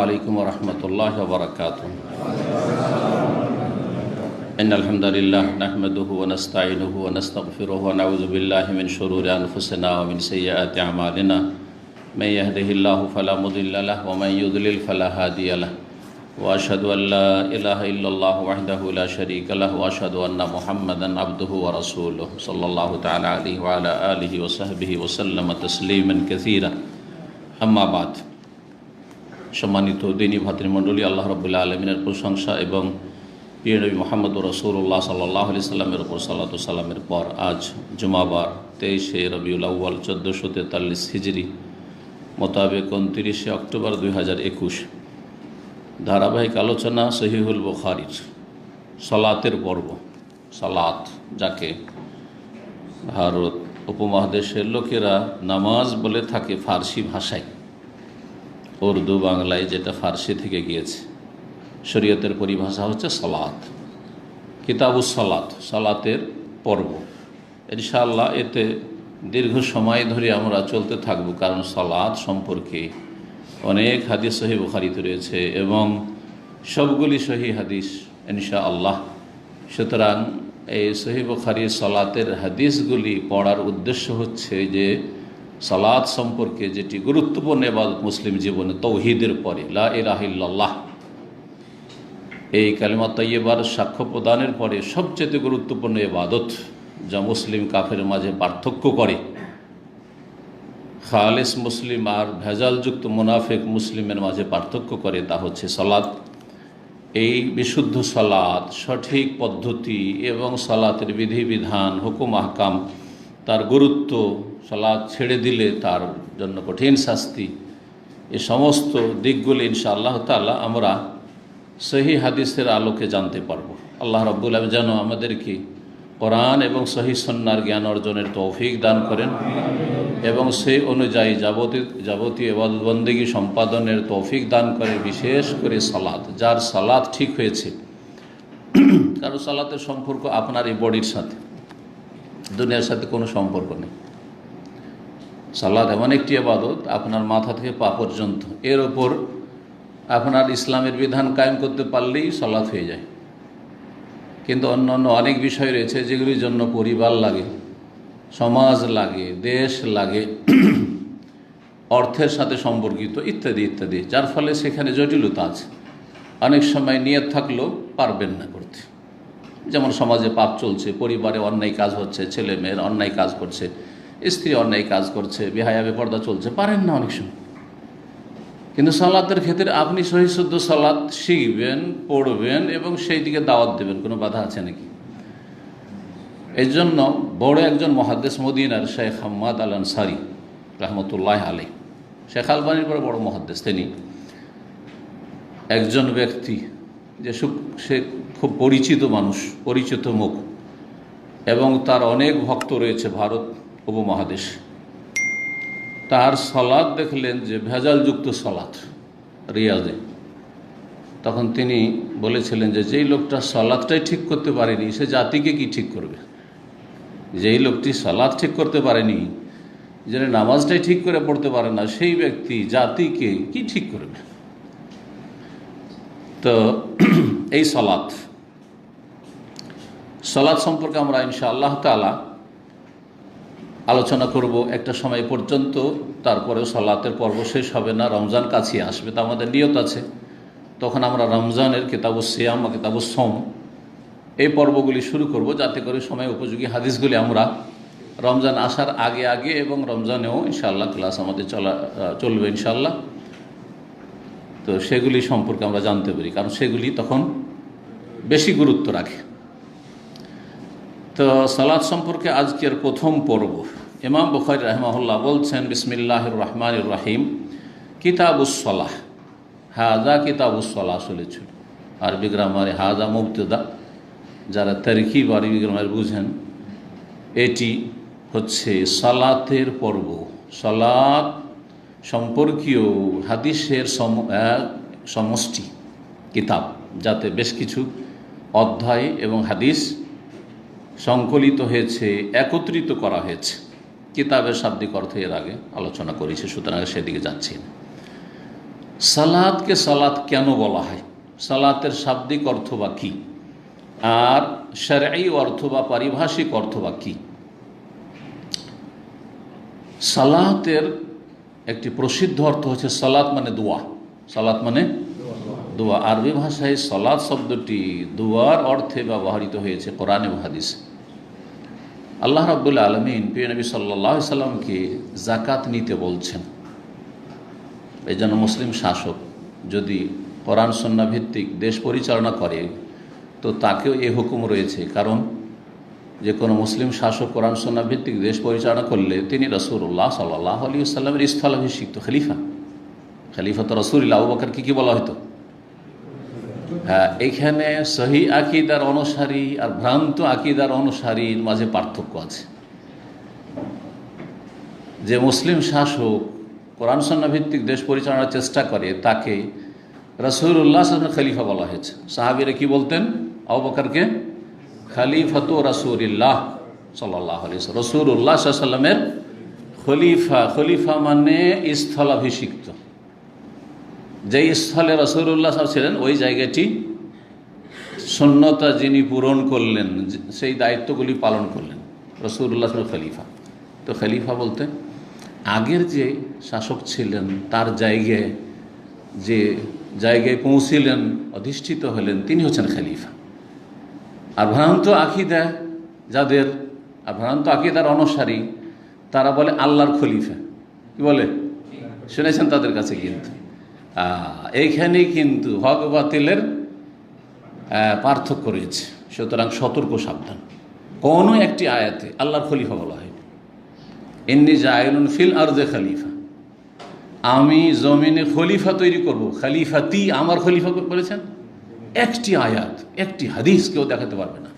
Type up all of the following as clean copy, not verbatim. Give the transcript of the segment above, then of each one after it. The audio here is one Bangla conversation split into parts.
আলাইকুম ওয়া রাহমাতুল্লাহি ওয়া বারাকাতুহু। ইন্নাল হামদালিল্লাহ নাহমাদুহু ওয়া নাস্তাঈনুহু ওয়া নাস্তাগফিরুহু ওয়া নাউযু বিল্লাহি মিন শুরুরি আনফুসিনা ওয়া মিন সাইয়্যাতি আমালিনা। মান ইয়াহদিহিল্লাহু ফালা মুদিল্লা লাহু ওয়া মান ইউদ্লিল ফালা হাদিয়া লাহু। ওয়া আশহাদু আল লা ইলাহা ইল্লাল্লাহু ওয়াহদাহু লা শারীকা লাহু ওয়া আশহাদু আন্না মুহাম্মাদান আবদুহু ওয়া রাসূলুহু সাল্লাল্লাহু তাআলা আলাইহি ওয়া আলা আলিহি ওয়া সাহবিহি ওয়া সাল্লামা তাসলিমান কাসীরা। আম্মা বাদ। সম্মানিত দিনী ভাতৃমণ্ডলী, আল্লাহ রাব্বুল আলামিনের প্রশংসা এবং প্রিয় নবী মুহাম্মদ রাসূলুল্লাহ সাল্লাল্লাহু আলাইহি সাল্লামের উপর সালাতু সালামের পর আজ জুমাবার 23শে রবিউল আউয়াল 1443 হিজরি মোতাবেক 29শে অক্টোবর 2021 ধারাবাহিক আলোচনা সহিহুল বুখারীর সালাতের পর্ব। সালাত যাকে ভারত উপমহাদেশের লোকেরা নামাজ বলে থাকে ফার্সি ভাষায়, উর্দু বাংলায় যেটা ফার্সি থেকে গিয়েছে, শরীয়তের পরিভাষা হচ্ছে সালাত। কিতাবুস সালাত, সালাতের পর্ব। ইনশাআল্লাহ এতে দীর্ঘ সময় ধরে আমরা চলতে থাকব, কারণ সালাত সম্পর্কে অনেক হাদিস সহিহ বুখারীতে রয়েছে এবং সবগুলি সহিহ হাদিস ইনশাআল্লাহ। সুতরাং এই সহিহ বুখারীর সালাতের হাদিসগুলি পড়ার উদ্দেশ্য হচ্ছে যে সালাত সম্পর্কে যেটি গুরুত্বপূর্ণ ইবাদত মুসলিম জীবনে তৌহিদের পরে লা ইলাহা ইল্লাল্লাহ এই কালিমা তাইয়্যিবার সাক্ষ্য প্রদানের পরে সবচেয়ে গুরুত্বপূর্ণ ইবাদত, যা মুসলিম কাফের মাঝে পার্থক্য করে খালেস মুসলিম আর ভেজালযুক্ত মুনাফিক মুসলিমের মাঝে পার্থক্য করে, তা হচ্ছে সালাত। এই বিশুদ্ধ সালাত, সঠিক পদ্ধতি এবং সালাতের বিধিবিধান, হুকুম আহকাম, তার গুরুত্ব, সালাত ছেড়ে দিলে তার জন্য কঠিন শাস্তি, এ সমস্ত দিকগুলি ইনশাআল্লাহ তাআলা আমরা সহিহ হাদিসের আলোকে জানতে পারব। আল্লাহ রাব্বুল আলামিন যেন আমাদেরকে কোরআন এবং সহিহ সুন্নাহর জ্ঞান অর্জনের তৌফিক দান করেন এবং সেই অনুযায়ী যাবতীয় ইবাদত বন্দেগী সম্পাদনের তৌফিক দান করেন, বিশেষ করে সালাত। যার সালাত ঠিক হয়েছে, কারণ সালাতের সম্পর্ক আপনার এই বডির সাথে, দুনিয়ার সাথে কোনো সম্পর্ক নেই। সালাত এমন একটি ইবাদত, আপনার মাথা থেকে পা পর্যন্ত এর ওপর আপনার ইসলামের বিধান কায়েম করতে পারলেই সালাত হয়ে যায়। কিন্তু অন্যান্য অনেক বিষয় রয়েছে যেগুলির জন্য পরিবার লাগে, সমাজ লাগে, দেশ লাগে, অর্থের সাথে সম্পর্কিত ইত্যাদি ইত্যাদি, যার ফলে সেখানে জটিলতা আছে। অনেক সময় নিয়ত থাকলেও পারবেন না করতে। যেমন সমাজে পাপ চলছে, পরিবারে অন্যায় কাজ হচ্ছে, ছেলে মেয়ের অন্যায় কাজ করছে, স্ত্রী অন্যায় কাজ করছে, বেহায়া বেপর্দা চলছে, পারেন না অনেক সময়। কিন্তু সালাতের ক্ষেত্রে আপনি সহিহ শুদ্ধ সালাত শিখবেন, পড়বেন এবং সেই দিকে দাওয়াত দেবেন, কোনো বাধা আছে নাকি? এই জন্য বড় একজন মুহাদ্দিস মদিনার শেখ হাম্মাদ আল আনসারী রাহমাতুল্লাহ আলাইহি, শেখ আলবানীর পরে বড় মুহাদ্দিস, তিনি একজন ব্যক্তি যে সে খুব পরিচিত মানুষ, পরিচিত মুখ, এবং তার অনেক ভক্ত রয়েছে ভারত উপমহাদেশ। তার সালাত দেখলেন যে ভেজালযুক্ত সালাত রিয়াজে, তখন তিনি বলেছিলেন যে যেই লোকটা সালাতটাই ঠিক করতে পারেনি সে জাতিকে কি ঠিক করবে? যেই লোকটি সালাত ঠিক করতে পারেনি, যে নামাজটাই ঠিক করে পড়তে পারে না, সেই ব্যক্তি জাতিকে কি ঠিক করবে? তো এই সালাত সম্পর্কে আমরা ইনশাআল্লাহ তাআলা আলোচনা করব একটা সময় পর্যন্ত। তারপরেও সালাতের পর্ব শেষ হবে না, রমজান কাছে আসবে, তো আমাদের নিয়ত আছে তখন আমরা রমজানের কিতাবুস সিয়াম বা কিতাবুস সওম এই পর্বগুলি শুরু করব, যাতে করে সময় উপযোগী হাদিসগুলি আমরা রমজান আসার আগে আগে এবং রমজানেও ইনশাআল্লাহ ক্লাস আমাদের চলবে ইনশাআল্লাহ। তো সেগুলি সম্পর্কে আমরা জানতে পারি, কারণ সেগুলি তখন বেশি গুরুত্ব রাখে। তো সালাত সম্পর্কে আজকের প্রথম পর্ব, ইমাম বুখারী রাহিমাহুল্লাহ বলছেন, বিসমিল্লাহির রহমানির রহিম, কিতাবুস সালাহ। হাজা কিতাবুস সালাহ আসলে ছিল আরবি গ্রামারে হাজা মুবতাদা, যারা তারকিব আরবি গ্রামার বুঝেন, এটি হচ্ছে সালাতের পর্ব। সালাত সম্পর্কীয় হাদিসের সমষ্টি কিতাব, যাতে বেশ কিছু অধ্যায় এবং হাদিস সংকলিত হয়েছে, একত্রিত করা হয়েছে। কিতাবের শাব্দিক অর্থ এর আগে আলোচনা করেছি, সুতরাং সেদিকে যাচ্ছি না। সালাতকে সালাত কেন বলা হয়, সালাতের শাব্দিক অর্থ বা কী, আর শরঈ অর্থ বা পারিভাষিক অর্থ বা কী। সালাতের একটি প্রসিদ্ধ অর্থ হচ্ছে সালাত মানে দোয়া। সালাত মানে দোয়া। আরবি ভাষায় সালাত শব্দটি দোয়ার অর্থে ব্যবহৃত হয়েছে কোরআন এবং হাদিসে। আল্লাহ রাব্বুল আলামিন প্রিয় নবী সাল্লাল্লাহু আলাইহি সাল্লামকে যাকাত নিতে বলছেন। এই জন্য মুসলিম শাসক যদি কোরআন সুন্নাহ ভিত্তিক দেশ পরিচালনা করে তো তাকেও এই হুকুম রয়েছে, কারণ যে কোনো মুসলিম শাসক কোরআন সুন্নাহ ভিত্তিক দেশ পরিচালনা করলে তিনি রাসূলুল্লাহ সাল্লাল্লাহু আলাইহি ওয়াসাল্লামের স্থলাভিষিক্ত খলিফা। খলিফাত রাসূলুল্লাহ আবু বকর কি বলা হতো? হ্যাঁ, এখানে সহি আকীদার অনুসারী আর ভ্রান্ত আকীদার অনুসারীর মাঝে পার্থক্য আছে। যে মুসলিম শাসক কোরআন সুন্নাহ ভিত্তিক দেশ পরিচালনার চেষ্টা করে তাকে রাসূলুল্লাহ সাল্লাল্লাহু আলাইহি ওয়াসাল্লাম খলিফা বলা হয়েছে। সাহাবীরা কি বলতেন? আবু বকরকে খলিফাতু রাসূলিল্লাহ সাল্লাল্লাহু আলাইহি ওয়াসাল্লাম, রাসূলুল্লাহ সাল্লাল্লাহু আলাইহি ওয়াসাল্লামের খলিফা। খলিফা মানে স্থলাভিষিক্ত। যেই স্থলে রাসূলুল্লাহ সাল্লাল্লাহু আলাইহি ওয়াসাল্লাম ছিলেন ওই জায়গাটি সুন্নতা যিনি পূরণ করলেন, সেই দায়িত্বগুলি পালন করলেন, রাসূলুল্লাহ সাল্লাল্লাহু আলাইহি ওয়াসাল্লাম খলিফা। তো খলিফা বলতে আগের যে শাসক ছিলেন তার জায়গায় যে জায়গায় পৌঁছিলেন, অধিষ্ঠিত হলেন, তিনি হচ্ছেন খলিফা। আর ভ্রান্ত আকীদা যাদের, আর ভ্রান্ত আকীদার অনুসারী তারা বলে আল্লাহর খলিফা। কি বলে? শুনেছেন তাদের কাছে? কিন্তু এইখানেই কিন্তু হক বাতিলের পার্থক্য রয়েছে। সুতরাং সতর্ক, সাবধান। কোনো একটি আয়াতে আল্লাহর খলিফা বলা হয়, ইন্নী জাইলুন ফিল আরদে খলিফা, আমি জমিনে খলিফা তৈরি করব। খলিফাতি, আমার খলিফা বলেছেন? একটি আয়াত, একটি হাদিস কেউ দেখাতে পারবে না।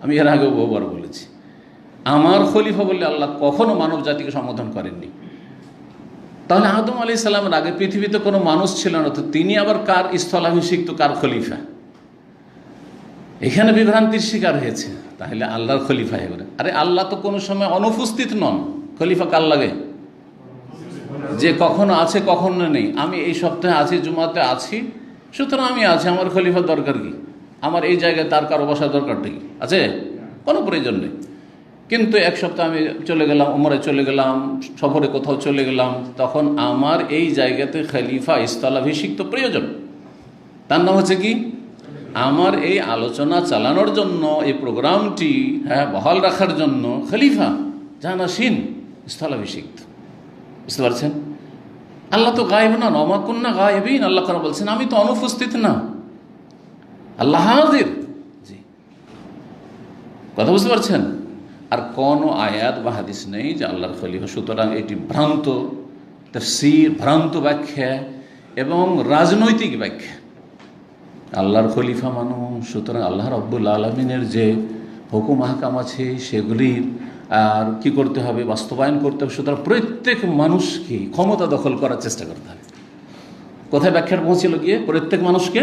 আমি এর আগেও বহুবার বলেছি, আমার খলিফা বললে আল্লাহ কখনো মানব জাতিকে সম্বোধন করেননি। তাহলে আদম আলাইহিস সালামের আগে পৃথিবীতে কোনো মানুষ ছিল না, তো তিনি আবার কার স্থলাভিষিক্ত, কার খলিফা? এখানে বিভ্রান্তির শিকার হয়েছে। তাহলে আল্লাহর খলিফা এবারে, আরে আল্লাহ তো কোনো সময় অনুপস্থিত নন। খলিফা কার লাগে? যে কখনো আছে কখনো নেই। আমি এই সপ্তাহে আছি, জুমাতে আছি, সুতরাং আমি আছি, আমার খলিফার দরকার কি? আমার এই জায়গায় তার কারো বসার দরকারটা কি আছে? কোনো প্রয়োজন নেই। কিন্তু এক সপ্তাহ আমি চলে গেলাম, উমরে চলে গেলাম, সফরে কোথাও চলে গেলাম, তখন আমার এই জায়গাতে খলিফা স্থলাভিষিক্ত প্রয়োজন। তার নাম হচ্ছে কি? আমার এই আলোচনা চালানোর জন্য, এই প্রোগ্রামটি বহাল রাখার জন্য খলিফা জানাসীন, স্থলাভিষিক্ত। বুঝতে পারছেন? আল্লাহ তো গায়েব না, ওমা কুন্না গায়েবিন। আল্লাহ কোরআনে বলছেন আমি তো অনুপস্থিত না, আল্লাহ হাজির। জি, কথা বুঝতে পারছেন? আর কোনো আয়াত বা হাদিস নেই যে আল্লাহর খলিফা। সুতরাং এটি ভ্রান্ত তাফসীর, ভ্রান্ত ব্যাখ্যা এবং রাজনৈতিক ব্যাখ্যা। আল্লাহর খলিফা মানুষ, সুতরাং আল্লাহ রাব্বুল আলামিনের যে হুকুম আহকাম আছে সেগুলির আর কি করতে হবে? বাস্তবায়ন করতে হবে। সুতরাং প্রত্যেক মানুষকে ক্ষমতা দখল করার চেষ্টা করতে হবে। কোথায় ব্যাখ্যার পৌঁছিল গিয়ে? প্রত্যেক মানুষকে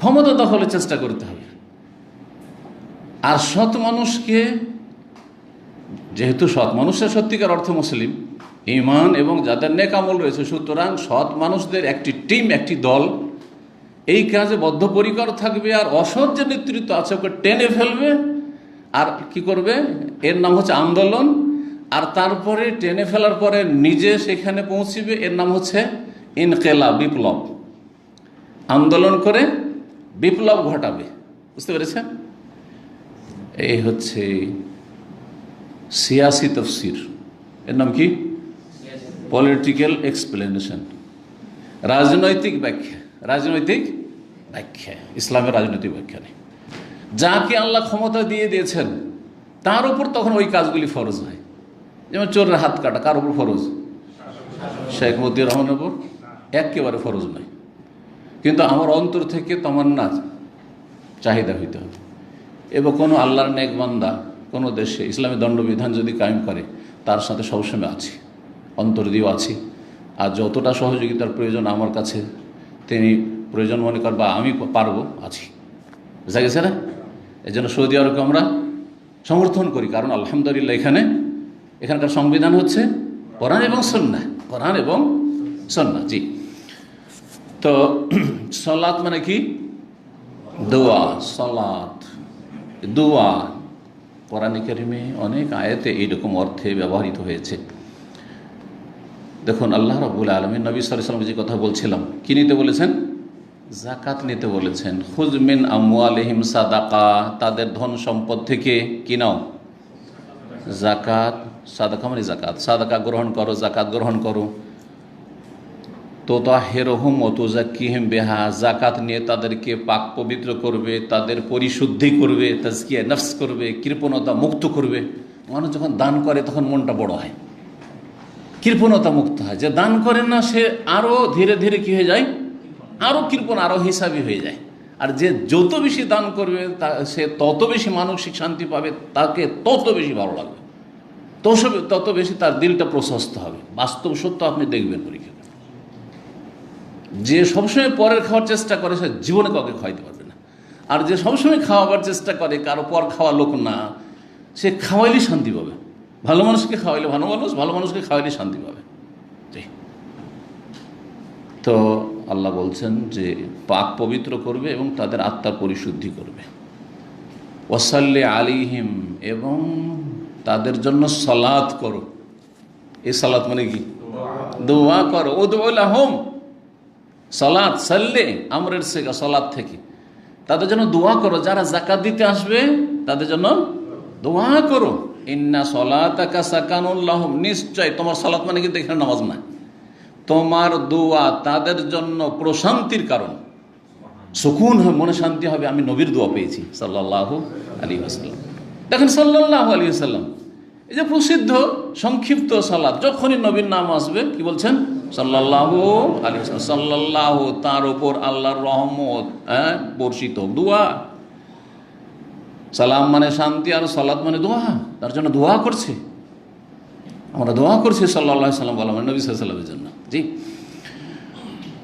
ক্ষমতা দখলের চেষ্টা করতে হবে। আর সৎ মানুষকে, যেহেতু সৎ মানুষের সত্যিকার অর্থে মুসলিম, ঈমান এবং যাদের নেক আমল রয়েছে, সুতরাং সৎ মানুষদের একটি টিম, একটি দল এই কাজে বদ্ধপরিকর থাকবে। আর অসৎ যে নেতৃত্ব আছে ওকে টেনে ফেলবে। আর কি করবে? এর নাম হচ্ছে আন্দোলন। আর তারপরে টেনে ফেলার পরে নিজে সেখানে পৌঁছিবে, এর নাম হচ্ছে ইনকিলাব, বিপ্লব। আন্দোলন করে বিপ্লব ঘটাবে। বুঝতে পেরেছেন? এই হচ্ছে সিয়াসি তাফসীর। এর নাম কি? পলিটিক্যাল এক্সপ্লেনেশন, রাজনৈতিক ব্যাখ্যা। রাজনৈতিক ব্যাখ্যা, ইসলামের রাজনৈতিক ব্যাখ্যা নেই। যাকে আল্লাহ ক্ষমতা দিয়ে দিয়েছেন তার উপর তখন ওই কাজগুলি ফরজ হয়। যেমন চোরের হাত কাটা কার উপর ফরজ? শেখ মতিউর রহমানের উপর একেবারে ফরজ নয়। কিন্তু আমার অন্তর থেকে তামান্না, চাহিদা হইতে হবে। এবং কোনো আল্লাহর নেক বান্দা কোনো দেশে ইসলামী দণ্ডবিধান যদি কায়েম করে তার সাথে সবসময় আছি, অন্তর দিয়েও আছি। আর যতটা সহযোগিতার প্রয়োজন আমার কাছে তিনি প্রয়োজন মনে কর বা আমি পারবো, আছি। বুঝা গেছে না? এই জন্য সৌদি আরবকে আমরা সমর্থন করি, কারণ আলহামদুলিল্লাহ এখানকার সংবিধান হচ্ছে কোরআন এবং সুন্নাহ, কোরআন এবং সুন্নাহ। জি, তো সলাত মানে কি? দোয়া। সলাত দোয়া কোরআনে কারিমে অনেক আয়াতে এইরকম অর্থে ব্যবহৃত হয়েছে। দেখুন আল্লাহ রাব্বুল আলামিন নবী সাল্লাল্লাহু আলাইহি ওয়াসাল্লাম যে কথা বলছিলাম, কি নিতে বলেছেন? যাকাত নিতে বলেছেন। খুয মিন আমওয়ালিহিম সাদাকা, তাদের ধন সম্পদ থেকে কি নাও? যাকাত। সাদাকা মানে যাকাত, সাদাকা গ্রহণ করো, যাকাত গ্রহণ করো। তুতাহহিরুহুম ওয়া তুযাক্কিহিম বিহা, যাকাত নিয়ে তাদেরকে পাক পবিত্র করবে, তাদের পরিশুদ্ধি করবে, তাজকিয়া নফস করবে, কৃপণতা মুক্ত করবে। মানুষ যখন দান করে তখন মনটা বড় হয়, কৃপণতা মুক্ত হয়। যে দান করেন না সে আরও ধীরে ধীরে কী হয়ে যায়? আরও কৃপণ, আরও হিসাবি হয়ে যায়। আর যে যত বেশি দান করবে সে তত বেশি মানসিক শান্তি পাবে, তাকে তত বেশি ভালো লাগবে, তত বেশি তার দিলটা প্রশস্ত হবে। বাস্তব সত্য আপনি দেখবেন পরীক্ষা। যে সবসময় পরের খাওয়ার চেষ্টা করে সে জীবনে কাউকে খাওয়াইতে পারবে না। আর যে সবসময় খাওয়াবার চেষ্টা করে, কারো পর খাওয়া লোক না, সে খাওয়াইলেই শান্তি পাবে। ভালো মানুষকে খাওয়াইলে ভালো মানুষ, ভালো মানুষকে খাওয়াইলে শান্তি পাবে। তো আল্লাহ বলছেন যে পাক পবিত্র করবে এবং তাদের আত্মার পরিশুদ্ধি করবে। ওয়াসাল্লি আলাইহিম, এবং তাদের জন্য সালাত করো। এই সালাত মানে কি? দোয়া করো। উদউ লাহুম, সালাত সাল্লে আমরের সেগা সালাত থেকে, তাদের জন্য দোয়া করো। যারা যাকাত দিতে আসবে তাদের জন্য দোয়া করো। ইন্না সলাতাকা সাকানুল লাহুম, নিশ্চয় তোমার সালাত মানে কিন্তু এখানে নামাজ না, তোমার দোয়া তাদের জন্য প্রশান্তির কারণ, সুকুন হবে, মনে শান্তি হবে। আমি নবীর দোয়া পেয়েছি সাল্লাল্লাহু আলাইহি ওয়াসাল্লাম। দেখেন সাল্লাল্লাহু আলাইহি ওয়াসাল্লাম, এই যে প্রসিদ্ধ সংক্ষিপ্ত সালাত, যখনই নবীর নাম আসবে কি বলছেন? সাল্লাল্লাহু আলাইহি ওয়াসাল্লাম। সাল্লাল্লাহু, তার উপর আল্লাহর রহমত বর্ষিত হোক। দোয়া, সালাম মানে শান্তি, আর সালাত মানে দোয়া। তার জন্য দোয়া করছে, আমরা দোয়া করছি সাল্লাল্লাহু আলাইহি ওয়াসাল্লাম বলা, নবী সাল্লাল্লাহু আলাইহি ওয়াসাল্লামের জন্য। জি।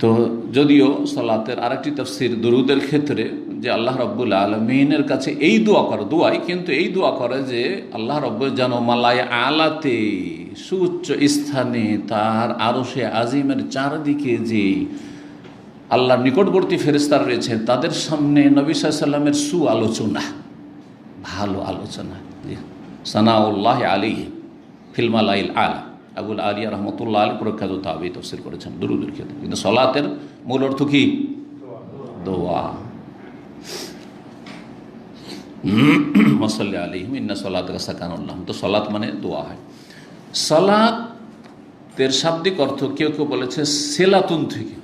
তো যদিও সালাতের আরেকটি তাফসীর দুরুদের ক্ষেত্রে যে আল্লাহ রাব্বুল আলামিনের কাছে এই দোয়া করে, দোয়াই কিন্তু এই দোয়া করে যে আল্লাহ রাব্বুল যেন মালায়ে আলাতে, সুউচ্চ স্থানে, তার আরশে আজিমের চারদিকে যে আল্লাহর নিকটবর্তী ফেরেশতারা রয়েছে তাদের সামনে নবী সাল্লাল্লাহু আলাইহি ওয়াসাল্লামের সু আলোচনা, ভালো আলোচনা, সানাউল্লাহ আলাইহি ফিল মালাইল আলা। আবুল আলিয়া রহমতুল্লাহ আলী প্রখ্যাত তাবী তাফসীর করেছেন দুরুদের ক্ষেত্রে। কিন্তু সলাতের মূল অর্থ কি? দোয়া। সাল্লি আলাইহিম ইন্না সলাতাকা সাকানুল লাহুম। তো সলাত মানে দোয়া হয়। সলাতের শাব্দিক অর্থ কেউ কেউ বলেছে সেলাতুন থেকে।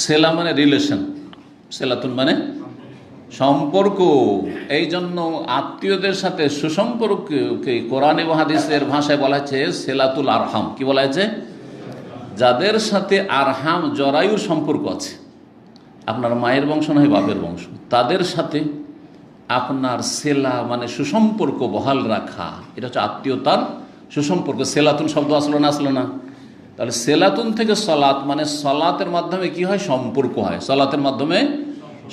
সেলা মানে রিলেশন, সেলাতুন মানে সম্পর্ক। এই জন্য আত্মীয়দের সাথে সুসম্পর্ককে কোরআন এবং হাদিসের ভাষায় বলা হয়েছে সেলাতুল আরহাম। কি বলা হয়েছে? যাদের সাথে আরহাম, জরায়ুর সম্পর্ক আছে, আপনার মায়ের বংশ নয় বাপের বংশ, তাদের সাথে আপনার সেলা মানে সুসম্পর্ক বহাল রাখা, এটা হচ্ছে আত্মীয়তার সুসম্পর্ক। সেলাতুন শব্দ আসলো না? আসলো না? তাহলে সেলাতুন থেকে সলাত মানে সলাতের মাধ্যমে কি হয়? সম্পর্ক হয়, সলাতের মাধ্যমে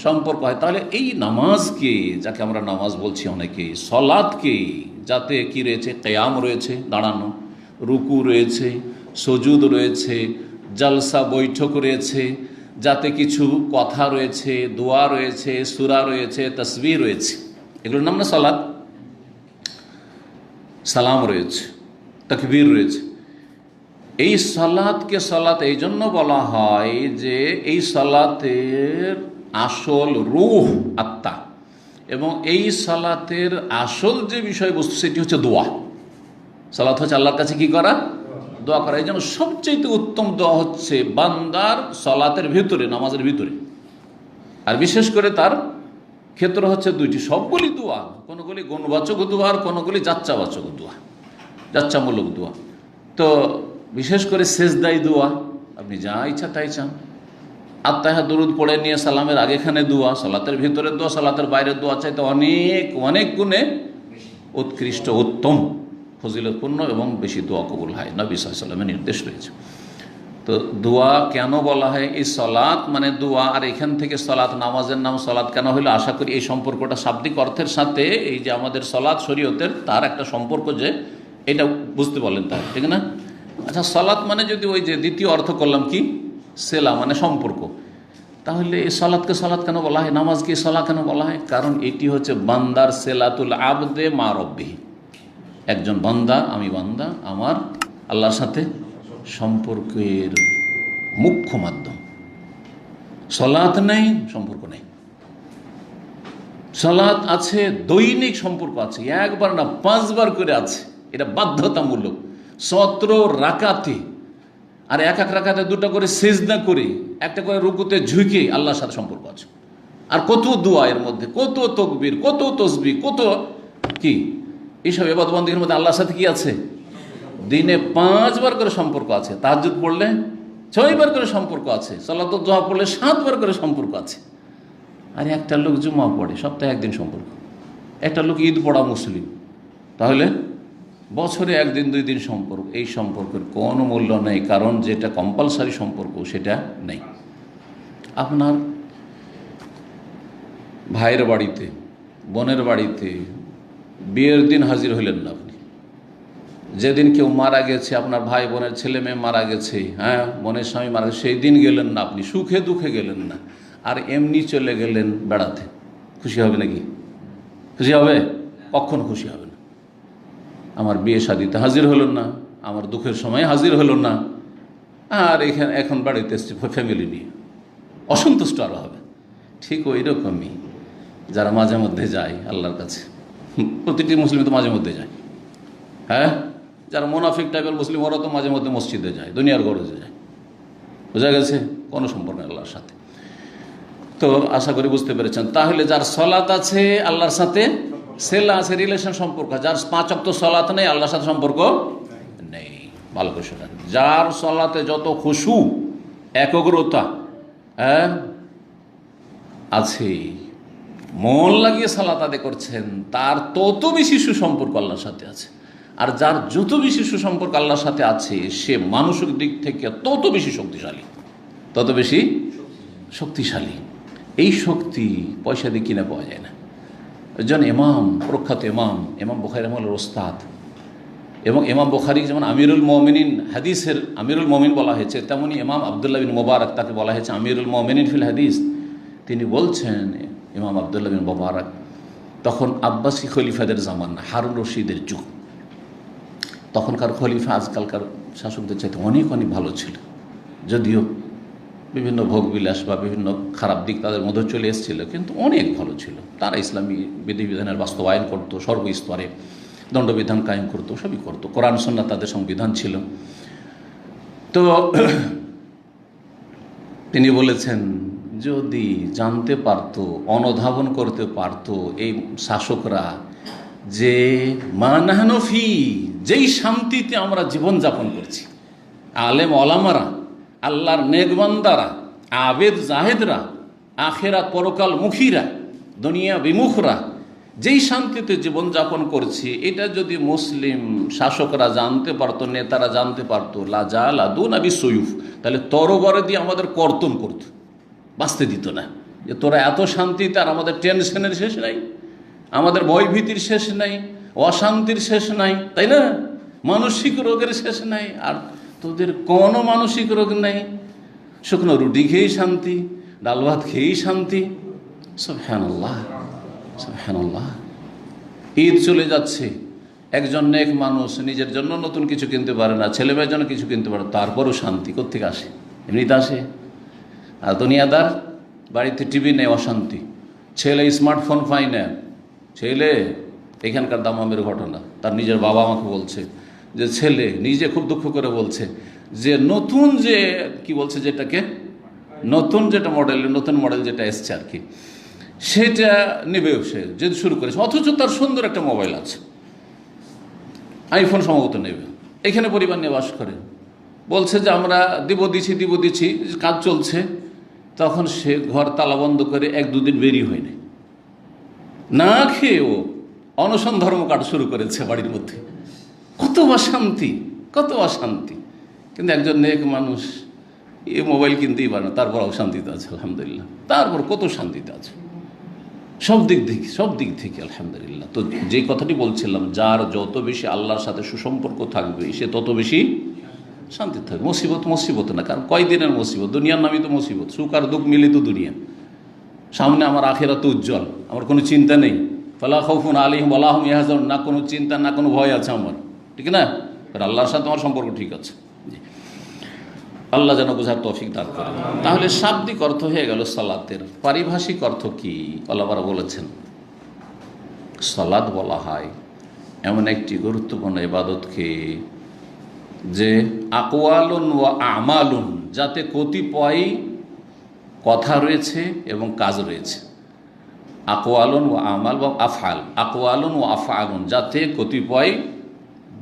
সম্পর্ক হয়। তাহলে এই নামাজকে, যাকে আমরা নামাজ বলছি অনেকে, সলাতকে, যাতে কি রয়েছে? কিয়াম রয়েছে, দাঁড়ানো, রুকু রয়েছে, সুজুদ রয়েছে, জলসা বৈঠক রয়েছে, যাতে কিছু কথা রয়েছে, দোয়া রয়েছে, সূরা রয়েছে, তাসবিহ রয়েছে, এগুলোর নাম না সলাত। সালাম রয়েছে, তাকবীর রয়েছে। এই সালাতকে সলাত এই জন্য বলা হয় যে এই সালাতের আসল রূহ আত্মা, এবং এই সালাতের আসল যে বিষয়বস্তু সেটি হচ্ছে দোয়া। সালাত হচ্ছে আল্লাহর কাছে কি করা? দোয়া করা। এই জন্য সবচেয়ে উত্তম দোয়া হচ্ছে বান্দার সালাতের ভিতরে, নামাজের ভিতরে। আর বিশেষ করে তার ক্ষেত্র হচ্ছে দুইটি, সবগুলি দোয়া, কোনগুলি গুণবাচক দোয়া আর কোনগুলি যাচ্চাবাচক দোয়া, যাচ্চামূলক দোয়া। তো বিশেষ করে সেজদাই দোয়া, আপনি যা ইচ্ছা তাই চান। আত্তাহিয়াত দুরুদ পড়ে নিয়ে সালামের আগেখানে দোয়া, সালাতের ভিতরে দোয়া, সালাতের বাইরের দোয়া চাইতে অনেক অনেক গুণে উৎকৃষ্ট, উত্তম, ফজিলতপূর্ণ এবং বেশি দোয়া কবুল হয়, নবী সাল্লাল্লাহু আলাইহি ওয়াসাল্লামের নির্দেশ রয়েছে। তো দোয়া কেন বলা হয়? এই সলাত মানে দোয়া। আর এখান থেকে সলাত, নামাজের নাম সলাত কেন হলো? আশা করি এই সম্পর্কটা শাব্দিক অর্থের সাথে এই যে আমাদের সলাত শরীয়তের, তার একটা সম্পর্ক, যে এটা বুঝতে পারলেন তাহলে, ঠিক না? আচ্ছা, সলাত মানে যদি ওই যে দ্বিতীয় অর্থ করলাম কি, সেলা মানে সম্পর্ক, তাহলে এই সলাৎকে সলাৎ কেন বলা হয়, নামাজকে সলা কেন বলা হয়? কারণ এটি হচ্ছে বান্দার সেলাতুল আবদে মা রব্বিহি। একজন বান্দা, আমি বান্দা, আমার আল্লাহর সাথে সম্পর্কের মুখ্য মাধ্যম। সলাৎ নেই, সম্পর্ক নেই। সলাৎ আছে, দৈনিক সম্পর্ক আছে, একবার না 5 বার করে আছে, এটা বাধ্যতামূলক। 17 রাকাতে, আর এক রাকাতে 2টা করে সিজদা করে, একটা করে রুকুতে ঝুঁকে আল্লাহর সাথে সম্পর্ক আছে। আর কত দোয়া এর মধ্যে, কত তাকবীর, কত তাসবিহ, কত কি এইসব ইবাদত বন্দেগীর মধ্যে আল্লাহর সাথে কি আছে? দিনে 5 বার করে সম্পর্ক আছে, তাহাজ্জুদ পড়লে 6 বার করে সম্পর্ক আছে, সালাতুদ দুহা পড়লে 7 বার করে সম্পর্ক আছে। আর একটা লোক জুমা পড়ে, সপ্তাহে একদিন সম্পর্ক। একটা লোক ঈদ পড়া মুসলিম, তাহলে বছরে 1 দিন 2 দিন সম্পর্ক। এই সম্পর্কের কোনো মূল্য নেই, কারণ যেটা কম্পালসারি সম্পর্ক সেটা নেই। আপনার ভাইয়ের বাড়িতে, বোনের বাড়িতে বিয়ের দিন হাজির হইলেন না আপনি। যেদিন কেউ মারা গেছে, আপনার ভাই বোনের ছেলে মেয়ে মারা গেছে, হ্যাঁ, বোনের স্বামী মারা গেছে, সেই দিন গেলেন না আপনি, সুখে দুঃখে গেলেন না, আর এমনি চলে গেলেন বেড়াতে, খুশি হবে নাকি? খুশি হবে? কখনো খুশি হবে না। আমার বিয়ে শাদিতে হাজির হলেন না, আমার দুঃখের সময় হাজির হলেন না, আর এখন বাড়িতে এসছে ফ্যামিলি নিয়ে, অসন্তুষ্ট আরও হবে। ঠিক ওই রকমই যারা মাঝে মধ্যে যায় আল্লাহর কাছে, প্রতিটি মুসলিম তো মাঝে মধ্যে যায়, হ্যাঁ, যারা মোনাফিক টাইপের মুসলিম ওরা তো মাঝে মধ্যে মসজিদে যায়, দুনিয়ার গরজে যায়, বোঝা গেছে? কোনো সম্পর্ক নেই আল্লাহর সাথে। তো আশা করি বুঝতে পেরেছেন। তাহলে যার সলাত আছে আল্লাহর সাথে সেলা আছে, রিলেশন সম্পর্ক। যার 5 ওয়াক্ত সলাত নেই, আল্লাহর সাথে সম্পর্ক নেই। ভালো করে শোনেন, যার সলাতে যত খুশু, একগ্রতা, হ্যাঁ, আছে, মন লাগিয়ে সালাত আদায় করছেন, তার তত বেশি সুসম্পর্ক আল্লাহর সাথে আছে। আর যার যত বেশি সুসম্পর্ক আল্লাহর সাথে আছে, সে মানসিক দিক থেকে তত বেশি শক্তিশালী, তত বেশি শক্তিশালী। এই শক্তি পয়সা দিয়ে কিনে পাওয়া যায় না। একজন ইমাম, প্রখ্যাত ইমাম বুখারী রহমাতুল্লাহর ওস্তাদ, এবং ইমাম বুখারী যেমন আমিরুল মুমিনিন, হাদিসের আমিরুল মুমিন বলা হয়েছে, তেমনি ইমাম আবদুল্লাহ বিন মুবারক, তাকে বলা হয়েছে আমিরুল মুমিনিন ফিল হাদিস। তিনি বলছেন, ইমাম আবদুল্লাহ বিন মুবারক, তখন আব্বাসী খলিফাদের জামানা, হারুন রশিদের যুগ। তখনকার খলিফা আজকালকার শাসকদের চাইতে অনেক অনেক ভালো ছিল, যদিও বিভিন্ন ভোগবিলাস বা বিভিন্ন খারাপ দিক তাদের মধ্যে চলে এসেছিল, কিন্তু অনেক ভালো ছিল। তারা ইসলামী বিধিবিধানের বাস্তবায়ন করতো, সর্বস্তরে দণ্ডবিধান কায়েম করতো, সবই করতো, কোরআন সুন্নাহ তাদের সংবিধান ছিল। তো তিনি বলেছেন, যদি জানতে পারতো, অনুধাবন করতে পারতো এই শাসকরা যে মানহানফি, যেই শান্তিতে আমরা জীবনযাপন করছি, আলেম ওলামারা, আল্লাহর নেকবান্দারা, আবেদ জাহেদরা, আখেরাত পরকাল মুখীরা, দুনিয়া বিমুখরা যেই শান্তিতে জীবনযাপন করছি, এটা যদি মুসলিম শাসকরা জানতে পারতো, নেতারা জানতে পারতো, লাজালাদুনা বিসয়ুফ, তাহলে তরবারে দিয়ে আমাদের কর্তন করতো, বাঁচতে দিত না। যে তোরা এত শান্তিতে, আর আমাদের টেনশনের শেষ নাই, আমাদের ভয়ভীতির শেষ নাই, অশান্তির শেষ নাই, তাই না? মানসিক রোগের শেষ নাই, আর তোদের কোনো মানসিক রোগ নেই, শুকনো রুটি খেয়েই শান্তি, ডাল ভাত খেয়েই শান্তি। সুবহানাল্লাহ, সুবহানাল্লাহ। ঈদ চলে যাচ্ছে, একজন নেক মানুষ নিজের জন্য নতুন কিছু কিনতে পারে না, ছেলে মেয়ের জন্য কিছু কিনতে পারে, তারপরও শান্তি কোত্থেকে আসে? এমনিতে আসে। আর দুনিয়াদার, বাড়িতে টিভি নেই, অশান্তি, ছেলে স্মার্টফোন পায় না, ছেলে, এখানকার দামামের ঘটনা, তার নিজের বাবা আমাকে বলছে যে ছেলে নিজে খুব দুঃখ করে বলছে যে নতুন যে কি বলছে, যেটাকে নতুন যেটা নতুন মডেল যেটা এসছে আর কি, সেটা নেবেও সে যেহেতু শুরু করেছে, অথচ তার সুন্দর একটা মোবাইল আছে, আইফোন সম্ভবত নেবে। এখানে পরিবার নিয়ে বাস করে, বলছে যে আমরা দিব দিচ্ছি, কাজ চলছে। তখন সে ঘর তালা বন্ধ করে 1-2 দিন বেরিয়ে হয়নি, না খেয়েও অনশন ধর্ম কাট শুরু করেছে বাড়ির মধ্যে। কত অশান্তি, কত অশান্তি। কিন্তু একজন নেক মানুষ এই মোবাইল কিনতেই পারে না, তারপর অশান্তিতে আছে আলহামদুলিল্লাহ, তারপর কত শান্তিতে আছে সব দিক থেকে আলহামদুলিল্লাহ। তো যে কথাটি বলছিলাম, যার যত বেশি আল্লাহর সাথে সুসম্পর্ক থাকবে, সে তত বেশি শান্তি থাকবে। মুসিবত মুসিবত না, কারণ কয়দিনের মুসিবত, দুনিয়ার নামই তো মুসিবত, সুখ আর দুঃখ মিলিত দুনিয়া। সামনে আমার আখিরাত উজ্জ্বল, আমার কোনো চিন্তা নেই। ফালা খাউফুন আলাইহিম ওয়া লা হুম ইয়াহজানুন, না কোনো চিন্তা না কোনো ভয় আছে আমার, ঠিক না? কারণ আল্লাহর সাথে আমার সম্পর্ক ঠিক আছে। আল্লাহ যেন বোঝার তৌফিক দান করেন। তাহলে শাব্দিক অর্থ হয়ে গেল সালাতের। পারিভাষিক অর্থ কি? আল্লাহরা বলেছেন সালাত বলা হয় এমন একটি গুরুত্বপূর্ণ ইবাদতকে যে আকওয়ালুন ওয়া আমালুন, যাতে কতিপয় কথা রয়েছে এবং কাজ রয়েছে। আকওয়ালুন ওয়া আমাল বা আফআল, আকওয়ালুন ওয়া আফআলুন, যাতে কতিপয়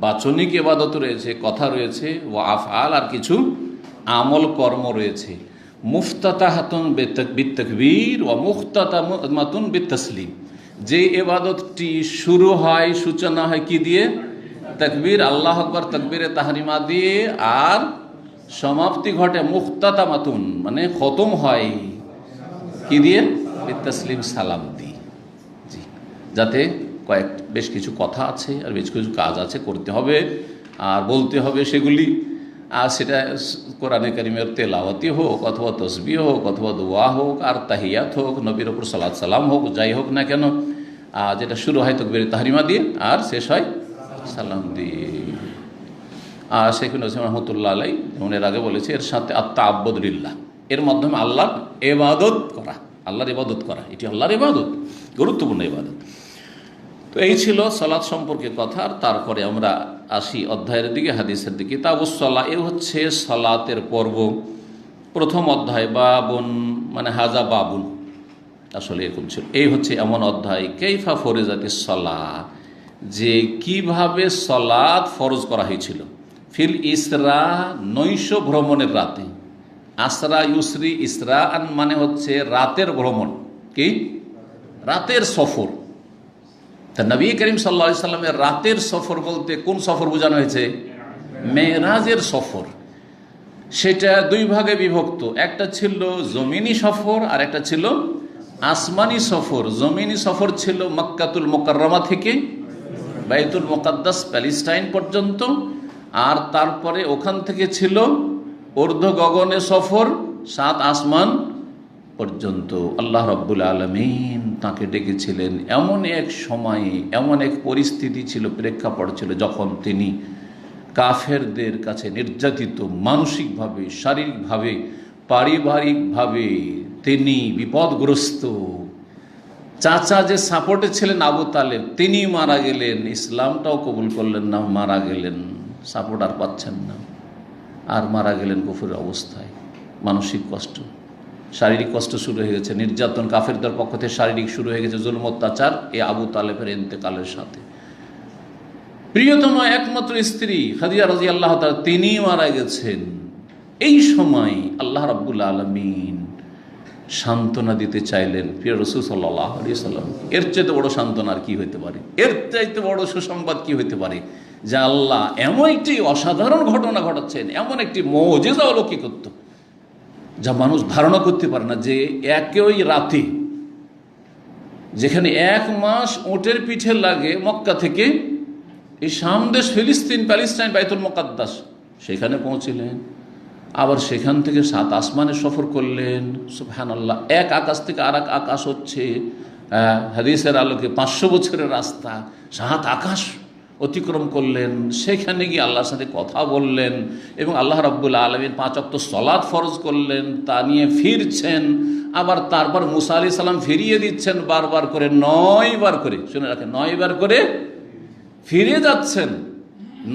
বাচনিক ইবাদত রয়েছে, কথা রয়েছে, ওয়া আফআল আর কিছু আমল কর্ম রয়েছে। মুফতাতাহাতুন বিত্তাকবীর ওয়া মুখতাতামাতুন বিত্তাসলিম, যে ইবাদতটি শুরু হয়, সূচনা হয় কি দিয়ে? তাকবীর, আল্লাহু আকবার, তাকবীরে তাহরিমা দিয়ে, আর সমাপ্তি ঘটে মুখতাতামাতুন মানে খতম হয় কি দিয়ে? বিত্তাসলিম, সালাম দিয়ে। জি, যাতে বেশ কিছু কথা আছে আর বেশ কিছু কাজ আছে, করতে হবে আর বলতে হবে সেগুলি। আর সেটা কোরআনে কারিমের তেলাওয়াতি হোক, অথবা তসবিহ হোক, অথবা দোয়া হোক, আর তাহিয়াত হোক, নবীর ওপর সালাত সালাম হোক, যাই হোক না কেন, যেটা শুরু হয় তাকবীরে তাহরিমা দিয়ে আর শেষ হয় সালাম দিয়ে। আর শেখ নজরুল রহমতুল্লাহ আলাই যেমন এর আগে বলেছে, এর সাথে আত-তাআব্বুদ লিল্লাহ, এর মাধ্যমে আল্লাহর ইবাদত করা, আল্লাহর ইবাদত করা, এটি আল্লাহর ইবাদত, গুরুত্বপূর্ণ ইবাদত। তো এই ছিল সালাত সম্পর্কে কথা। আর তারপরে আমরা আসি অধ্যায়ের দিকে, হাদিসের দিকে। কিতাবুস সালাহ, এ হচ্ছে সালাতের পর্ব। প্রথম অধ্যায় বাবুন মানে হাজা বাবুন, আসলে এরকম ছিল। এই হচ্ছে এমন অধ্যায়, কাইফা ফরিজাতিস সালাহ, যে কিভাবে সালাত ফরজ করা হয়েছিল। ফিল ইসরা, নৈশ ভ্রমণের রাতে। আসরা ইউসরি, ইসরা আন মানে হচ্ছে রাতের ভ্রমণ, কি রাতের সফর। তা নবী করিম সাল্লাল্লাহু আলাইহি সাল্লামের রাতের সফর বলতে কোন সফর বোঝানো হয়েছে? মেরাজের সফর। সেটা দুই ভাগে বিভক্ত, একটা ছিল জমিনি সফর আর একটা ছিল আসমানি সফর। জমিনি সফর ছিল মক্কাতুল মুকাররমা থেকে বাইতুল মুকাদ্দাস প্যালেস্টাইন পর্যন্ত, আর তারপরে ওখান থেকে ছিল ঊর্ধ্ব গগনে সফর 7 আসমান পর্যন্ত। আল্লাহ রাব্বুল আলামিন তাকে ডেকেছিলেন এমন এক সময়ে, এমন এক পরিস্থিতি ছিল, প্রেক্ষাপট ছিল, যখন তিনি কাফেরদের কাছে নির্যাতিত, মানসিকভাবে, শারীরিকভাবে, পারিবারিকভাবে তিনি বিপদগ্রস্ত। চাচা যে সাপোর্টে ছিলেন আবু তালেব, তিনি মারা গেলেন, ইসলামটাও কবুল করলেন না, মারা গেলেন, সাপোর্ট আর পাচ্ছেন না, আর মারা গেলেন কুফরের অবস্থায়। মানসিক কষ্ট, শারীরিক কষ্ট শুরু হয়ে গেছে, নির্যাতন কাফেরদের পক্ষ থেকে শারীরিক শুরু হয়ে গেছে, জুলম অত্যাচার এই আবু তালেবের ইন্তেকালের সাথে। প্রিয়তম একমাত্র স্ত্রী খাদিজা রাদিয়াল্লাহু তাআলা, তিনি মারা গেছেন। এই সময় আল্লাহ রাব্বুল আলামিন সান্ত্বনা দিতে চাইলেন প্রিয় রাসূল সাল্লাল্লাহু আলাইহি সাল্লাম। এর চাইতে বড় সান্ত্বনা আর কি হইতে পারে? এর চাইতে বড় সুসংবাদ কি হইতে পারে? যে আল্লাহ এমন একটি অসাধারণ ঘটনা ঘটাচ্ছেন, এমন একটি মুজিজা অলৌকিকত্ব যা মানুষ ধারণা করতে পারে না, যে একই রাতে, যেখানে 1 মাস উটের পিঠে লাগে মক্কা থেকে এই সামদেশ ফিলিস্তিন, প্যালেস্টাইন, বাইতুল মুকাদ্দাস, সেখানে পৌঁছিলেন। আবার সেখান থেকে 7 আসমানে সফর করলেন। সুবহানাল্লাহ, এক আকাশ থেকে আর এক আকাশ হচ্ছে হাদিসের আলোকে 500 বছরের রাস্তা, 7 আকাশ অতিক্রম করলেন। সেখানে গিয়ে আল্লাহর সাথে কথা বললেন এবং আল্লাহ রাব্বুল আলামিন 5 ওয়াক্ত সালাত ফরজ করলেন, তা নিয়ে ফিরছেন। আবার তারপর মুসা আলাইহিস সালাম ফিরিয়ে দিচ্ছেন বারবার করে, 9 বার করে, শুনে রাখেন, 9 বার করে ফিরে যাচ্ছেন,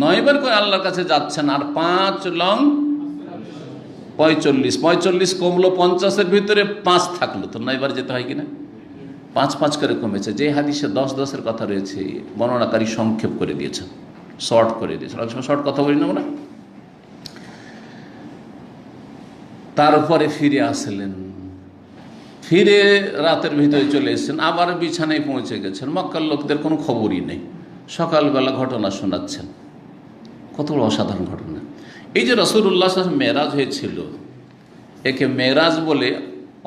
9 বার করে আল্লাহর কাছে যাচ্ছেন। আর 5 লং 45 কমলো, 50-এর ভিতরে 5 থাকলো, তো 9 বার যেতে হয় কিনা? 5 করে কমেছে। যে হাদিসে 10-10-এর কথা রয়েছে, বর্ণনাকারী সংক্ষেপ করে দিয়েছেন, শর্ট করে দিয়েছেন। অনেক সময় শর্ট কথা বলি না আমরা। তারপরে ফিরে আসলেন, ফিরে রাতের ভিতরে চলে এসেছেন, আবার বিছানায় পৌঁছে গেছেন। মক্কার লোকদের কোনো খবরই নেই, সকালবেলা ঘটনা শোনাচ্ছেন। কত বড় অসাধারণ ঘটনা! এই যে রাসূলুল্লাহ সাল্লাল্লাহু আলাইহি ওয়াসাল্লাম মেরাজ হয়েছিল, একে মেরাজ বলে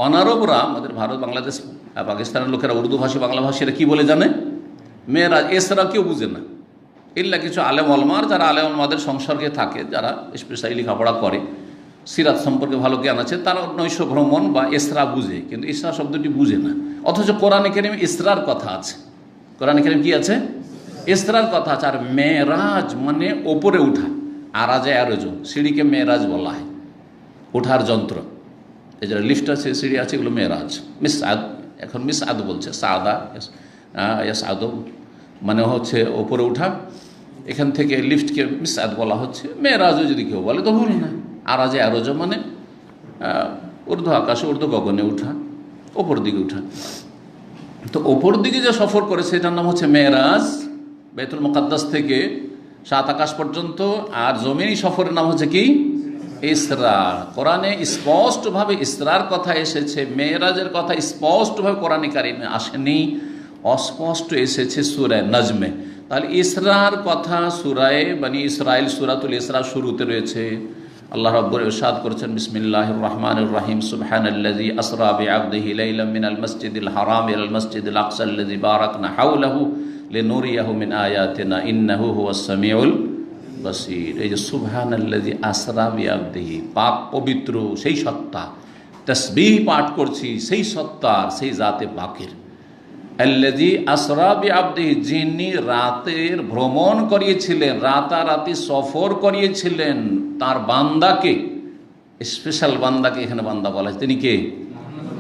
অনারবরা, আমাদের ভারত, বাংলাদেশ, পাকিস্তানের লোকেরা, উর্দু ভাষী, বাংলা ভাষীরা কি বলে জানে? মেরাজ। এছাড়া কেউ বুঝে না। ইল্লা কিছু আলেম ওলামার, যারা আলেম ওলামাদের সংসর্গে থাকে, যারা স্পেশালি লেখাপড়া করে, সিরাত সম্পর্কে ভালো জ্ঞান আছে, তারা নৈশ ভ্রমণ বা ইসরা বুঝে, কিন্তু ইসরা শব্দটি বুঝে না। অথচ কোরআনে কারিমে ইসরার কথা আছে। কোরআনে কারিম কি আছে? ইসরার কথা আছে। আর মেরাজ মানে ওপরে উঠা, আরাজে আরজ, সিঁড়িকে মেরাজ বলা হয়, ওঠার যন্ত্র। এই যারা লিফট আছে, সিঁড়ি আছে, এগুলো মেরাজ। মিস আদ, এখন মিস আদ বলছে, সাদা ইয়াস আদ মানে হচ্ছে ওপরে উঠা। এখান থেকে লিফটকে মিস আদ বলা হচ্ছে। মেরাজও যদি কেউ বলে তো ভুল না। আরাজে আরজ মানে ঊর্ধ্ব আকাশে, ঊর্ধ্ব গগনে উঠা, ওপর দিকে উঠা। তো ওপর দিকে যে সফর করে সেটার নাম হচ্ছে মেরাজ, বাইতুল মুকাদ্দাস থেকে 7 আকাশ পর্যন্ত। আর জমিনি সফরের নাম হচ্ছে কি? ইসরা। কোরআনে স্পষ্টভাবে ইসরার কথা এসেছে, মেরাজের কথা স্পষ্টভাবে কোরআনে কারিমে আসেনি, অস্পষ্ট এসেছে সূরা নজমে। তাহলে ইসরার কথা সূরায়ে বনি ইসরাইল, সূরাতুল ইসরা শুরুতে রয়েছে। আল্লাহ রাব্বুল ইরশাদ করেছেন, বিসমিল্লাহির রহমানির রহিম, সুবহানাল্লাযী আসরা বিআবদিহি লাইলাম মিনাল মাসজিদিল হারাম ইলাল মাসজিদিল আকসাল্লাযী বারাকনা হাওলাহু লিনুরিয়াহু মিন আয়াতিনা ইন্নাহু হুয়াস সামিউল বাসীর। এই যে সুবহানাল্লাযী আসরা বিআবদিহি, পাক পবিত্র সেই সত্তা, তাসবিহ পাঠ করছি সেই সত্তার, সেই জাতে পাকের। আল্লাযী আসরা বিআবদিহি, যিনি রাতের ভ্রমণ করিয়েছিলেন, রাতারাতি সফর করিয়েছিলেন তার বান্দাকে, স্পেশাল বান্দাকে এখানে বান্দা বলা হয়। তিনি কে?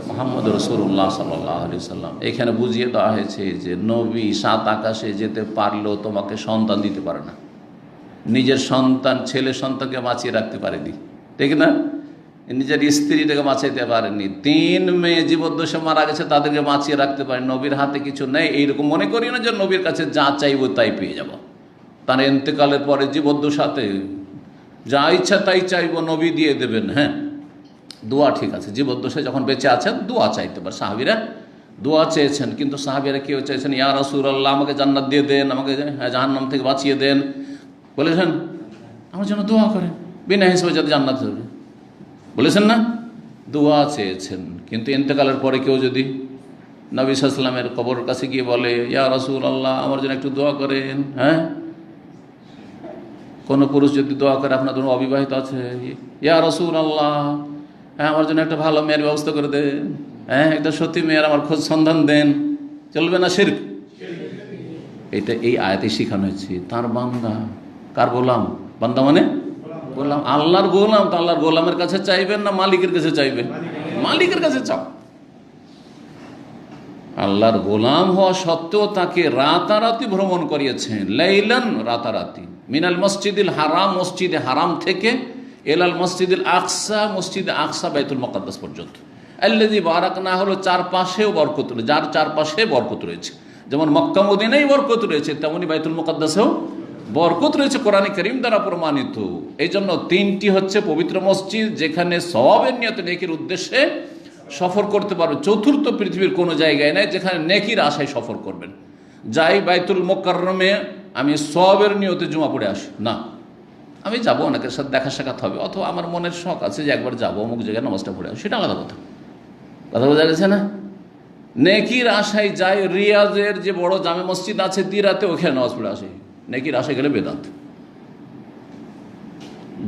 মুহাম্মদ রাসূলুল্লাহ সাল্লাল্লাহু আলাইহি সাল্লাম। এখানে বুঝিয়ে দেওয়া হয়েছে যে নবী 7 আকাশে যেতে পারলেও তোমাকে সন্তান দিতে পারে না। নিজের সন্তান, ছেলে সন্তানকে বাঁচিয়ে রাখতে পারেনি, ঠিক না? নিজের স্ত্রীটাকে বাঁচাইতে পারেনি। 3 মেয়ে জীবদ্দশে মারা গেছে, তাদেরকে বাঁচিয়ে রাখতে পারেন। নবীর হাতে কিছু নেই এইরকম মনে করি না যে নবীর কাছে যা চাইব তাই পেয়ে যাব। তার ইন্তেকালের পরে জীবদ্দশাতে যা ইচ্ছা তাই চাইব, নবী দিয়ে দেবেন। হ্যাঁ, দোয়া ঠিক আছে, জীবদ্দশায় যখন বেঁচে আছেন দোয়া চাইতে পারে। সাহাবীরা দোয়া চেয়েছেন, কিন্তু সাহাবীরা কেউ চাইছেন ইয়া রাসূলুল্লাহ আমাকে জান্নাত দিয়ে দেন, আমাকে জাহান্নাম থেকে বাঁচিয়ে দেন। বলেছেন আমার জন্য দোয়া করেন, বিনা হিসেবে যাতে জান্নাত হবে, বলেছেন না? দোয়া চেয়েছেন। কিন্তু ইন্তেকালের পরে কেউ যদি নবী সাল্লাল্লাহু আলাইহি ওয়াসাল্লামের কবরের কাছে গিয়ে বলে ইয়া রাসূলুল্লাহ আমার জন্য একটু দোয়া করেন, হ্যাঁ, কোনো পুরুষ যদি দোয়া করে আপনার জন্য অবিবাহিত আছে, ইয়া রাসূলুল্লাহ হ্যাঁ আমার জন্য একটা ভালো মেয়ের ব্যবস্থা করে দেন, হ্যাঁ একটা সত্যি মেয়ের আমার খোঁজ সন্ধান দেন, চলবে না শিরক? এটা এই আয়াতে শেখানো হয়েছে। তার বান্দা, কার গোলাম? বান্দা মানে গোলাম, আল্লাহর গোলাম। তো আল্লাহর গোলামের কাছে চাইবেন না মালিকের কাছে চাইবেন? মালিকের কাছে চাও। আল্লাহর গোলাম হওয়া সত্ত্বেও তাকে রাতারাতি ভ্রমণ করিয়েছেন, লাইলান রাতারাতি, মিনাল মসজিদিল হারাম, মসজিদে হারাম থেকে, এলাল মসজিদুল আকসা, মসজিদে আকসা বাইতুল মুকাদ্দাস পর্যন্ত। আল্লাযী বারাকনা হলো চারপাশেও বরকত রয়েছে, যার চারপাশে বরকত রয়েছে। যেমন মক্কা মদিনায় বরকত রয়েছে, তেমনি বাইতুল মুকাদ্দাসেও বরকত রয়েছে, কোরআনে কারীম দ্বারা প্রমাণিত। এই জন্য 3টি হচ্ছে পবিত্র মসজিদ, যেখানে সওয়াবের নিয়তে, নেকির উদ্দেশ্যে সফর করতে পারবেন। চতুর্থ পৃথিবীর কোনো জায়গায় নেই যেখানে নেকির আশায় সফর করবেন। যাই বাইতুল মুকাররমে আমি সওয়াবের নিয়তে জুমা পড়ে আসি না, আমি যাবো, অনেকের সাথে দেখা সাক্ষাৎ হবে, অথবা আমার মনের শখ আছে যে একবার যাবো অমুক জায়গায় নামাজটা পড়ে আসি, সেটা আলাদা কথা। কথা বোঝা গেছে না? নেকির আশায় যাই, রিয়াজের যে বড় জামে মসজিদ আছে দিরাতে, ওখানে নামাজ পড়ে আসি, নেকির আশায় গেলে বেদাত।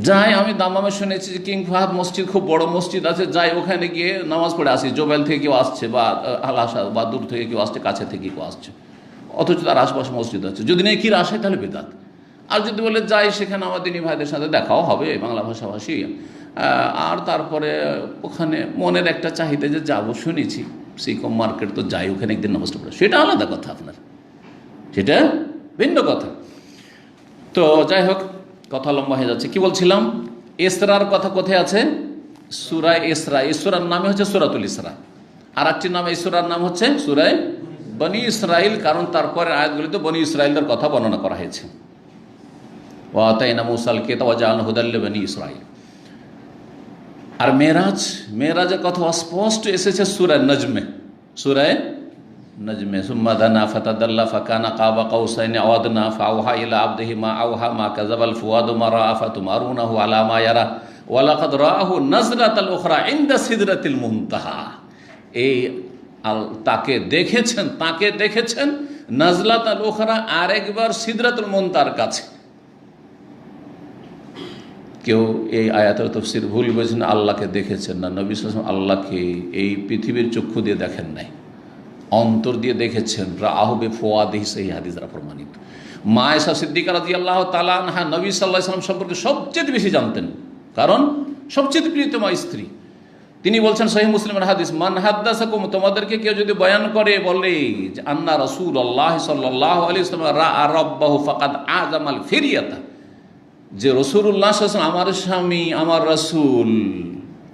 যাই আমি দামামে শুনেছি যে কিং ফাহাদ মসজিদ খুব বড় মসজিদ আছে, যাই ওখানে গিয়ে নামাজ পড়ে আসি, জোবেল থেকে কেউ আসছে বা আলাসা বা দূর থেকে কেউ আসছে, কাছে থেকে কেউ আসছে, অথচ তার আশপাশে মসজিদ আছে। যদি নেকির আশায় তাহলে বেদাত। আর যদি বলে যাই সেখানে আমার দিনী ভাইদের সাথে দেখাও হবে, বাংলা ভাষাভাষী, আর তারপরে ওখানে মনের একটা চাহিদা যে যাবো, শুনেছি সিকম মার্কেট, তো যাই ওখানে একদিন নামাজটা পড়ে, সেটা আলাদা কথা, আপনার সেটা ভিন্ন কথা। তো যাই হোক, কথা লম্বা হয়ে যাচ্ছে। কি বলছিলাম? ইসরার কথা কোথায় আছে? সূরা ইসরা। ইসরার নামে হচ্ছে সূরাতুল ইসরা। আর একটি নাম ইসরার নাম হচ্ছে সূরা বনি ইসরাইল, কারণ তারপরে আয়াতগুলিতে বনি ইসরাইলদের কথা বর্ণনা করা হয়েছে। ওয়া আতাইনা মুসাল কিতাব ওয়া জাআলনাহু হুদাল লিবনি ইসরাইল। আর মেরাজ, মেরাজের কথা স্পষ্ট এসেছে সূরা নজমে, সূরা নজমে। সুম্মা দানা ফাতাদাল্লা ফাকানা কাবা কাউসাইনি আও আদনা ফাওহা ইলা আবদিহি মা আওহা মা কাযাবাল ফুয়াদু মা রাআ ফাতুমারুনাহু আলা মা ইয়ারা ওয়া লাকাদ রাআহু নাজরাতাল উখরা ইনদা সিদরাতিল মুনতাহা। এই তাকে দেখেছেন, তাকে দেখেছেন নাজলাতুল উখরা আরেকবার সিদরাতুল মুনতাহার কাছে। কেউ এই আয়াতের তাফসীর ভুল বুঝেছেন, আল্লাহকে দেখেছেন না। নবী সাল্লাল্লাহু আলাইহি ওয়াসাল্লাম আল্লাহকে এই পৃথিবীর চক্ষু দিয়ে দেখেন নাই, অন্তর দিয়ে দেখেছেন। রাআহু বিফুয়াদিহি, সেই হাদিস দ্বারা প্রমাণিত। মা আয়েশা সিদ্দিকা রাদিয়াল্লাহু তাআলা আনহা নবী সাল্লাল্লাহু আলাইহি ওয়াসাল্লাম সম্পর্কে সবচেয়ে বেশি জানতেন, কারণ সবচেয়ে প্রিয়তমা স্ত্রী। তিনি বলছেন সহিহ মুসলিমের হাদিস, মান হাদ্দাসাকুম, তোমাদেরকে কেউ যদি বয়ান করে বলে যে আন্না রাসূলুল্লাহ সাল্লাল্লাহু আলাইহি ওয়াসাল্লাম রাআ রাব্বাহু ফাকাদ আযামাল ফিরিয়াতা, যে রাসূলুল্লাহ সাল্লাল্লাহু আলাইহি ওয়াসাল্লাম আমার স্বামী আমার রাসূল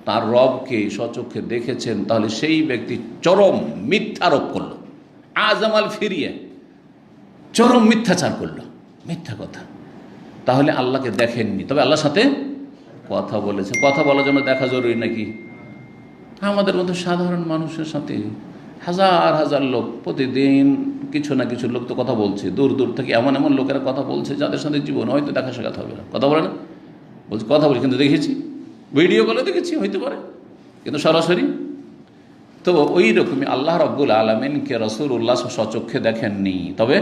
তার রবকে স্বচক্ষে দেখেছেন, তাহলে সেই ব্যক্তি চরম মিথ্যারোপ করলো। আযামাল ফিরিয়া, চরম মিথ্যাচার করলো, মিথ্যা কথা। তাহলে আল্লাহকে দেখেননি, তবে আল্লাহর সাথে কথা বলেছে। কথা বলার জন্য দেখা জরুরি নাকি? আমাদের মতো সাধারণ মানুষের সাথে হাজার হাজার লোক প্রতিদিন কিছু না কিছু লোক তো কথা বলছে, দূর দূর থেকে এমন এমন লোকেরা কথা বলছে যাদের সাথে জীবন হয়তো দেখা সাক্ষাৎ হবে না। কথা বলে না, বলছে কথা বলি, কিন্তু দেখেছি, ভিডিও কলে দেখেছি, হইতে পারে, কিন্তু সরাসরি তো ওই রকমই আল্লাহ রাব্বুল আলামিনকে রাসূলুল্লাহ স্বচক্ষে দেখেননি, তবে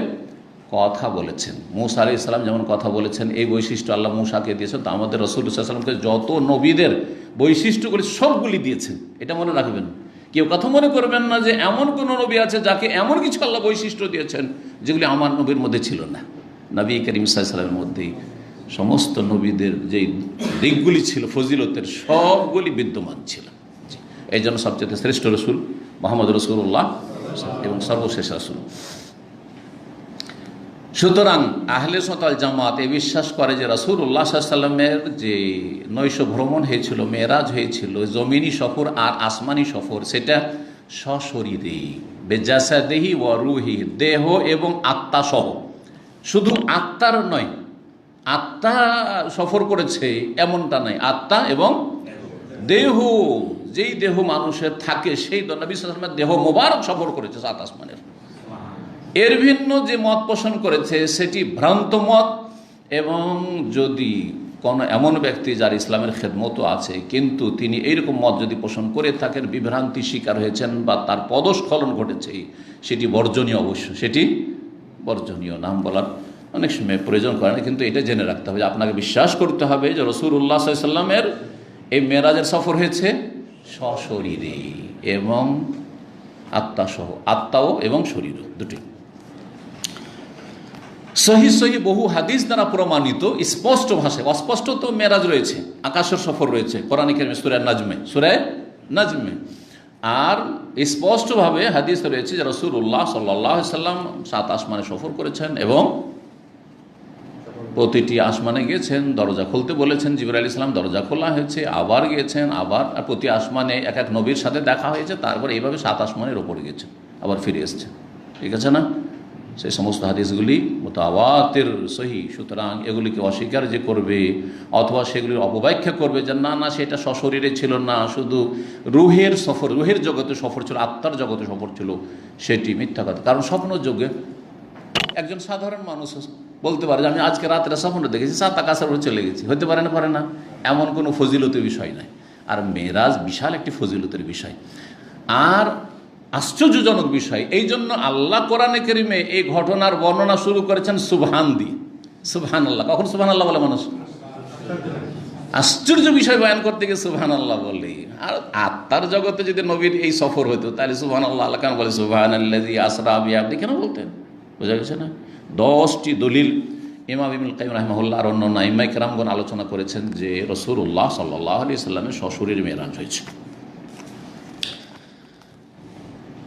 কথা বলেছেন। মূসা আলাইহিস সালাম যেমন কথা বলেছেন, এই বৈশিষ্ট্য আল্লাহ মূসাকে দিয়েছেন, তো আমাদের রাসূলুল্লাহ সাল্লাল্লাহু আলাইহি ওয়াসাল্লামকে যত নবীদের বৈশিষ্ট্যগুলি সবগুলি দিয়েছেন। এটা মনে রাখবেন, কেউ কথা মনে করবেন না যে এমন কোন নবী আছে যাকে এমন কিছু আল্লাহ বৈশিষ্ট্য দিয়েছেন যেগুলি আমার নবীর মধ্যে ছিল না। নবী করিম সাল্লাল্লাহু আলাইহি ওয়াসাল্লামের মধ্যেই সমস্ত নবীদের যেই দিকগুলি ছিল ফজিলতের, সবগুলি বিদ্যমান ছিল। এই জন্য সবচেয়ে শ্রেষ্ঠ রসুল মুহাম্মদ রাসূলুল্লাহ এবং সর্বশেষ রসুল। সুতরাং আহলে সুন্নাত ওয়াল জামাত এই বিশ্বাস করে যে রাসূলুল্লাহ সাল্লাল্লাহু আলাইহি ওয়াসাল্লামের যে নৈশ ভ্রমণ হয়েছিল, মেরাজ হয়েছিল, জমিনি সফর আর আসমানি সফর, সেটা সশরীরে বেজাসাদিহি ওয়া রূহি, দেহ এবং আত্মা সহ। শুধু আত্মার নয়, আত্মা সফর করেছে এমনটা নয়, আত্মা এবং দেহ, যেই দেহ মানুষের থাকে সেই নবী সাল্লাল্লাহু আলাইহি ওয়াসাল্লামের দেহ মোবারক সফর করেছে সাত আসমানের। এর ভিন্ন যে মত পোষণ করেছে সেটি ভ্রান্ত মত। এবং যদি কোনো এমন ব্যক্তি যার ইসলামের খেদমতও আছে কিন্তু তিনি এইরকম মত যদি পোষণ করে থাকেন, বিভ্রান্তি শিকার হয়েছেন বা তার পদস্খলন ঘটেছে, সেটি বর্জনীয়। অবশ্য সেটি বর্জনীয়, নাম বলার অনেক সময় প্রয়োজন করে না, কিন্তু এটা জেনে রাখতে হবে যে আপনাকে বিশ্বাস করতে হবে যে রাসূলুল্লাহ সাল্লাল্লাহু আলাইহি ওয়াসাল্লামের এই মেরাজের সফর হয়েছে সশরীরে এবং আত্মা সহ, আত্মাও এবং শরীরও দুটি। সহি সহি বহু হাদিস দ্বারা প্রমাণিত স্পষ্ট ভাষায়, অস্পষ্ট তো মেরাজ রয়েছে, আকাশের সফর রয়েছে কোরআন কারীমে সূরা নাজমে, আর স্পষ্টভাবে হাদিস রয়েছে যে রাসূলুল্লাহ সাল্লাল্লাহু আলাইহি ওয়াসাল্লাম সাত আসমানে সফর করেছেন এবং প্রতিটি আসমানে গিয়েছেন, দরজা খুলতে বলেছেন, জিবরাইল আলাইহিস সালাম দরজা খোলা হয়েছে, আবার গিয়েছেন, আবার প্রতি আসমানে এক এক নবীর সাথে দেখা হয়েছে, তারপর এইভাবে সাত আসমানের ওপরে গিয়েছেন, আবার ফিরে এসেছেন। ঠিক আছে না? সেই সমস্ত হাদিসগুলি মুতাওয়াতির সহি। সুতরাং এগুলিকে অস্বীকার যে করবে অথবা সেগুলির অপব্যাখ্যা করবে যে না না সেটা সশরীরে ছিল না, শুধু রুহের সফর, রুহের জগতে সফর ছিল, আত্মার জগতে সফর ছিল, সেটি মিথ্যা কথা। কারণ স্বপ্ন যোগে একজন সাধারণ মানুষ বলতে পারে যে আমি আজকে রাত্রে স্বপ্ন দেখেছি, সাত আকাশের উপরে চলে গেছি, হতে পারে না, পারে না, এমন কোনো ফজিলতের বিষয় নাই। আর মেরাজ বিশাল একটি ফজিলতের বিষয় আর আশ্চর্যজনক বিষয়। এই জন্য আল্লাহ কোরআনে কারীমে এই ঘটনার বর্ণনা শুরু করেছেন সুবহান দিয়ে। সুবহানাল্লাহ, কখন সুবহানাল্লাহ বলে মানুষ? আশ্চর্য বিষয় বয়ান করতে গিয়ে সুবহানাল্লাহ বলে। আর আত্মার জগতে যদি নবীর এই সফর হতো তাহলে সুবহানাল্লাহ আল্লাহ কেন বলে সুবহানাল্লাযী আসরা বিআবদি কেন বলতেন? বোঝা গেছে না? 10টি দলিল ইমাম ইবনুল কাইয়িম রাহিমাহুল্লাহ আর অন্যান্য আইম্মায়ে কেরামগণ আলোচনা করেছেন যে রাসূলুল্লাহ সাল্লাল্লাহু আলাইহি ওয়াসাল্লামের সশরীরে মেরাজ হয়েছে।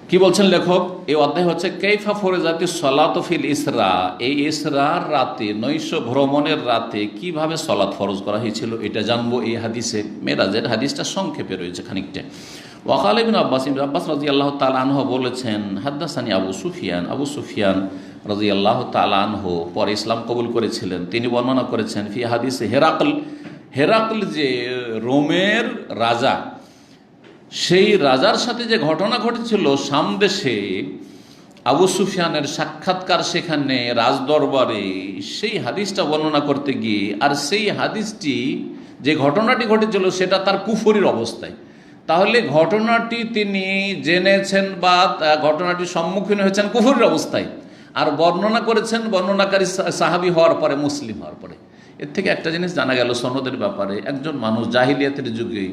কি বলছেন লেখক? এই অধ্যায় হচ্ছে কাইফা ফরজাতিস সালাতু ফিল ইসরা, এই ইসরার রাতে, নৈশ ভ্রমণের রাতে কিভাবে সালাত ফরজ করা হয়েছিল এটা জানবো এই হাদিসে। মেরাজের হাদিসটা সংক্ষেপে রয়েছে খানিকটা। ওয়াকাল ইবনে আব্বাস রাদিয়াল্লাহু তাআলা আনহু বলেছেন, হাদ্দাসানি আবু সুফিয়ান রাদিয়াল্লাহু তাআলা আনহু পরে ইসলাম কবুল করেছিলেন, তিনি বর্ণনা করেছেন ফি হাদিসে হেরাকল যে রোমের রাজা, সেই রাজার সাথে যে ঘটনা ঘটেছিল সামদেশে, আবু সুফিয়ানের সাক্ষাৎকার সেখানে রাজদরবারে, সেই হাদিসটা বর্ণনা করতে গিয়ে, আর সেই হাদিসটি যে ঘটনাটি ঘটেছিল সেটা তার কুফরির অবস্থায়। তাহলে ঘটনাটি তিনি জেনেছেন বা ঘটনাটির সম্মুখীন হয়েছেন কুফরির অবস্থায়, আর বর্ণনা করেছেন বর্ণনাকারী সাহাবী হওয়ার পরে, মুসলিম হওয়ার পরে। এর থেকে একটা জিনিস জানা গেল সনদের ব্যাপারে, একজন মানুষ জাহিলিয়াতের যুগে,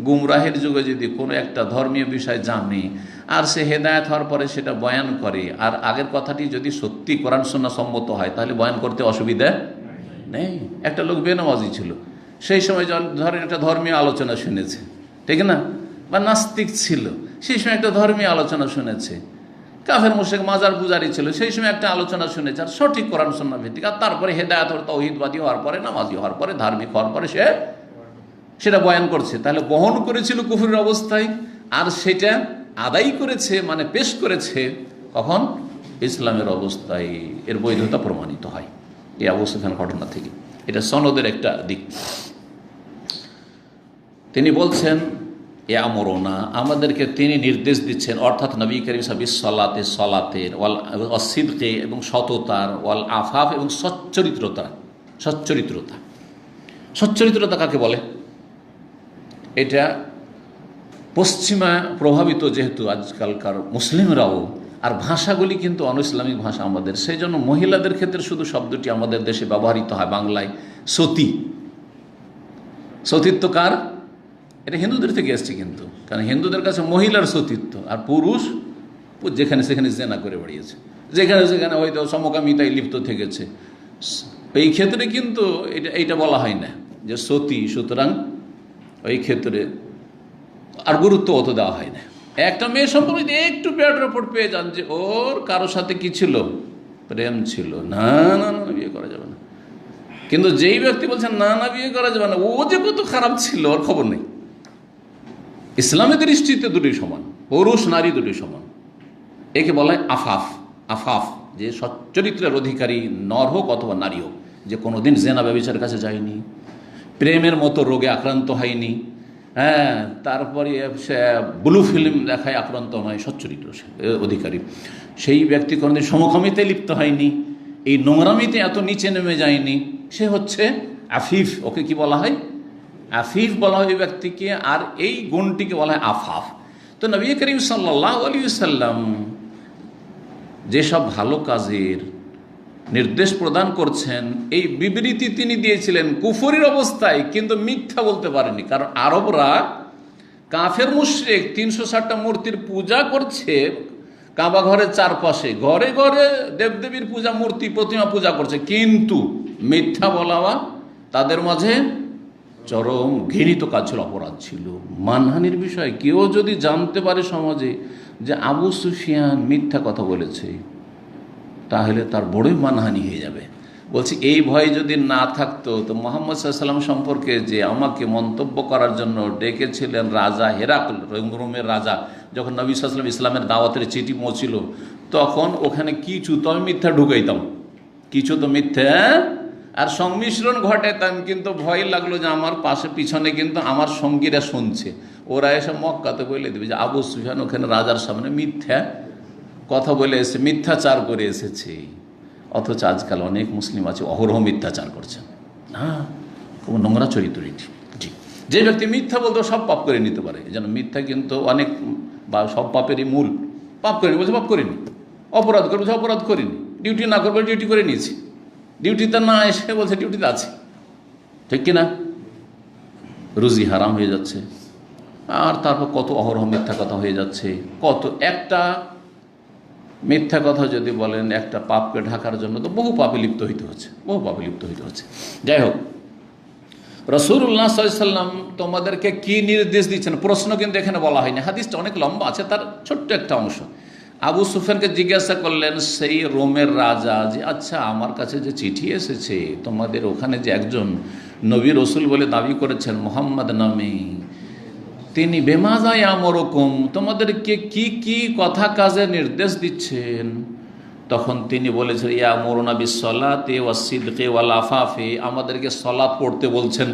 গুমরাহের যুগে যদি কোনো একটা ধর্মীয় বিষয় জানে আর সে হেদায়েত হওয়ার পরে সেটা বয়ান করে, আর আগের কথাটি যদি সত্যি কোরআন সুন্নাহ সম্মত হয়, তাহলে বয়ান করতে অসুবিধা নেই। একটা লোক বেনামাজি ছিল, সেই সময় ধরেন একটা ধর্মীয় আলোচনা শুনেছে, ঠিক না, বা নাস্তিক ছিল, সেই সময় একটা ধর্মীয় আলোচনা শুনেছে, কাফের মুশরিক মাজার পূজারী ছিল, সেই সময় একটা আলোচনা শুনেছে, আর সঠিক কোরআন সুন্নাহ ভিত্তিক, আর তারপরে হেদায়েত ও তাওহীদবাদী হওয়ার পরে, নামাজি হওয়ার পরে, ধার্মিক হওয়ার পরে সে সেটা বয়ান করছে, তাহলে বহন করেছিল কুফরের অবস্থায়, আর সেটা আদায় করেছে, মানে পেশ করেছে কখন? ইসলামের অবস্থায়। এর বৈধতা প্রমাণিত হয় এই আবু সুফিয়ান ঘটনা থেকে। এটা সনদের একটা দিক। তিনি বলছেন ইয়ামুরুনা, আমাদেরকে তিনি নির্দেশ দিচ্ছেন, অর্থাৎ নবী করিম সাল্লাল্লাহু সলাতের, ওয়াল সিদকে এবং সততার, ওয়াল আফাফ এবং সচ্চরিত্রতা। সচ্চরিত্রতা কাকে বলে? এটা পশ্চিমা প্রভাবিত, যেহেতু আজকালকার মুসলিমরাও, আর ভাষাগুলি কিন্তু অনইসলামিক ভাষা আমাদের, সেই জন্য মহিলাদের ক্ষেত্রে শুধু শব্দটি আমাদের দেশে ব্যবহৃত হয় বাংলায়, সতী। সতীত্ব কার? এটা হিন্দুদের থেকে এসছে কিন্তু, কারণ হিন্দুদের কাছে মহিলার সতীত্ব, আর পুরুষ যেখানে সেখানে জেনা করে বেরিয়েছে, যেখানে সেখানে হয়তো সমকামিতায় লিপ্ত থেকেছে। এই ক্ষেত্রে কিন্তু এইটা বলা হয় না যে সতী, সুতরাং ওই ক্ষেত্রে আর গুরুত্ব অত দেওয়া হয় না। একটা মেয়ে সম্পর্কে একটু ব্যাড রিপোর্ট পেয়ে যান যে ওর কারোর সাথে কি ছিল, প্রেম ছিল, না না না বিয়ে করা যাবে না। কিন্তু যেই ব্যক্তি বলছেন না না বিয়ে করা যাবে না, ও যে কত খারাপ ছিল ওর খবর নেই। ইসলামের দৃষ্টিতে দুটোই সমান, পুরুষ নারী দুটোই সমান। একে বলা হয় আফাফ। আফাফ যে সচ্চরিত্রের অধিকারী, নর হোক অথবা নারী হোক, যে কোনোদিন জেনা ব্যভিচারের কাছে যায়নি, প্রেমের মতো রোগে আক্রান্ত হয়নি, হ্যাঁ, তারপরে সে ব্লু ফিল্ম দেখায় আক্রান্ত নয়, সচ্চরিত্র অধিকারী। সেই ব্যক্তি কোনোদিন সমকামিতে লিপ্ত হয়নি, এই নোংরামিতে এত নিচে নেমে যায়নি, সে হচ্ছে আফিফ। ওকে কি বলা হয়? আফিফ বলা হয় এই ব্যক্তিকে, আর এই গুণটিকে বলা হয় আফাফ। তো নবী করিম সাল্লাল্লাহু আলাইহি ওয়াসাল্লাম যেসব ভালো কাজের নির্দেশ প্রদান করছেন, এই বিবৃতি তিনি দিয়েছিলেন কুফরির অবস্থায়, কিন্তু মিথ্যা বলতে পারেনি। কারণ আরবরা কাফের মুশরিক 360টা মূর্তির পূজা করছে কাবা ঘরের চারপাশে, ঘরে ঘরে দেবদেবীর পূজা, মূর্তি প্রতিমা পূজা করছে, কিন্তু মিথ্যা বলা তাদের মাঝে চরম ঘৃণিত কাজ ছিল, অপরাধ ছিল, মানহানির বিষয়। কেউ যদি জানতে পারে সমাজে যে আবু সুফিয়ান মিথ্যা কথা বলেছে, তাহলে তার বড়ই মানহানি হয়ে যাবে। বলছি এই ভয় যদি না থাকতো, তো মুহাম্মদ সাল্লাল্লাহু আলাইহি ওয়াসাল্লাম সম্পর্কে যে আমাকে মন্তব্য করার জন্য ডেকেছিলেন রাজা হেরাকল, রোমের রাজা, যখন নবী সাল্লাল্লাহু আলাইহি ওয়াসাল্লাম ইসলামের দাওয়াতের চিঠি পৌঁছিল, তখন ওখানে কিছু তো আমি মিথ্যা ঢুকাইতাম, কিছু তো মিথ্যা আর সংমিশ্রণ ঘটাইতাম, কিন্তু ভয় লাগলো যে আমার পাশে পিছনে কিন্তু আমার সঙ্গীরা শুনছে, ওরা এসে মক্কাতে বলে দেবে যে আবু সুফিয়ান ওখানে রাজার সামনে মিথ্যা কথা বলে এসে, মিথ্যাচার করে এসেছে। অথচ আজকাল অনেক মুসলিম আছে অহরহ মিথ্যাচার করছেন, হ্যাঁ, খুব নোংরা চরিত্র এটি। জি, যে ব্যক্তি মিথ্যা বলতে সব পাপ করে নিতে পারে, যেন মিথ্যা কিন্তু অনেক, বা সব পাপেরই মূল। পাপ করিনি বলছে পাপ করিনি, অপরাধ করবো অপরাধ করিনি, ডিউটি না করবো ডিউটি করে নিয়েছি, ডিউটিতে না এসে বলছে ডিউটিতে আছে, ঠিক কিনা? রুজি হারাম হয়ে যাচ্ছে, আর তারপর কত অহরহ মিথ্যা কথা হয়ে যাচ্ছে। কত একটা মিথ্যা কথা যদি বলেন একটা পাপকে ঢাকার জন্য, তো বহু পাপে লিপ্ত হইতে হচ্ছে, বহু পাপে লিপ্ত হইতে হচ্ছে। যাই হোক, রাসূলুল্লাহ সাল্লাল্লাহু আলাইহি ওয়াসাল্লাম তোমাদেরকে কি নির্দেশ দিচ্ছেন, প্রশ্ন কিন্তু এখানে বলা হয়নি, হাদিসটা অনেক লম্বা আছে, তার ছোট্ট একটা অংশ। আবু সুফিয়ানকে জিজ্ঞাসা করলেন সেই রোমের রাজা যে, আচ্ছা আমার কাছে যে চিঠি এসেছে, তোমাদের ওখানে যে একজন নবী রসুল বলে দাবি করেছেন মুহাম্মদ নামে, তিনি বেমাজা ইয়ামুরুকুম, তোমাদেরকে কি কি কথা কাজে নির্দেশ দিচ্ছেন? তখন তিনি বলেছেন ইয়ামুরুনা বিসসালাতি ওয়াসসিদকি ওয়াল আফাফি, আমাদেরকে সালাত পড়তে বলছেন,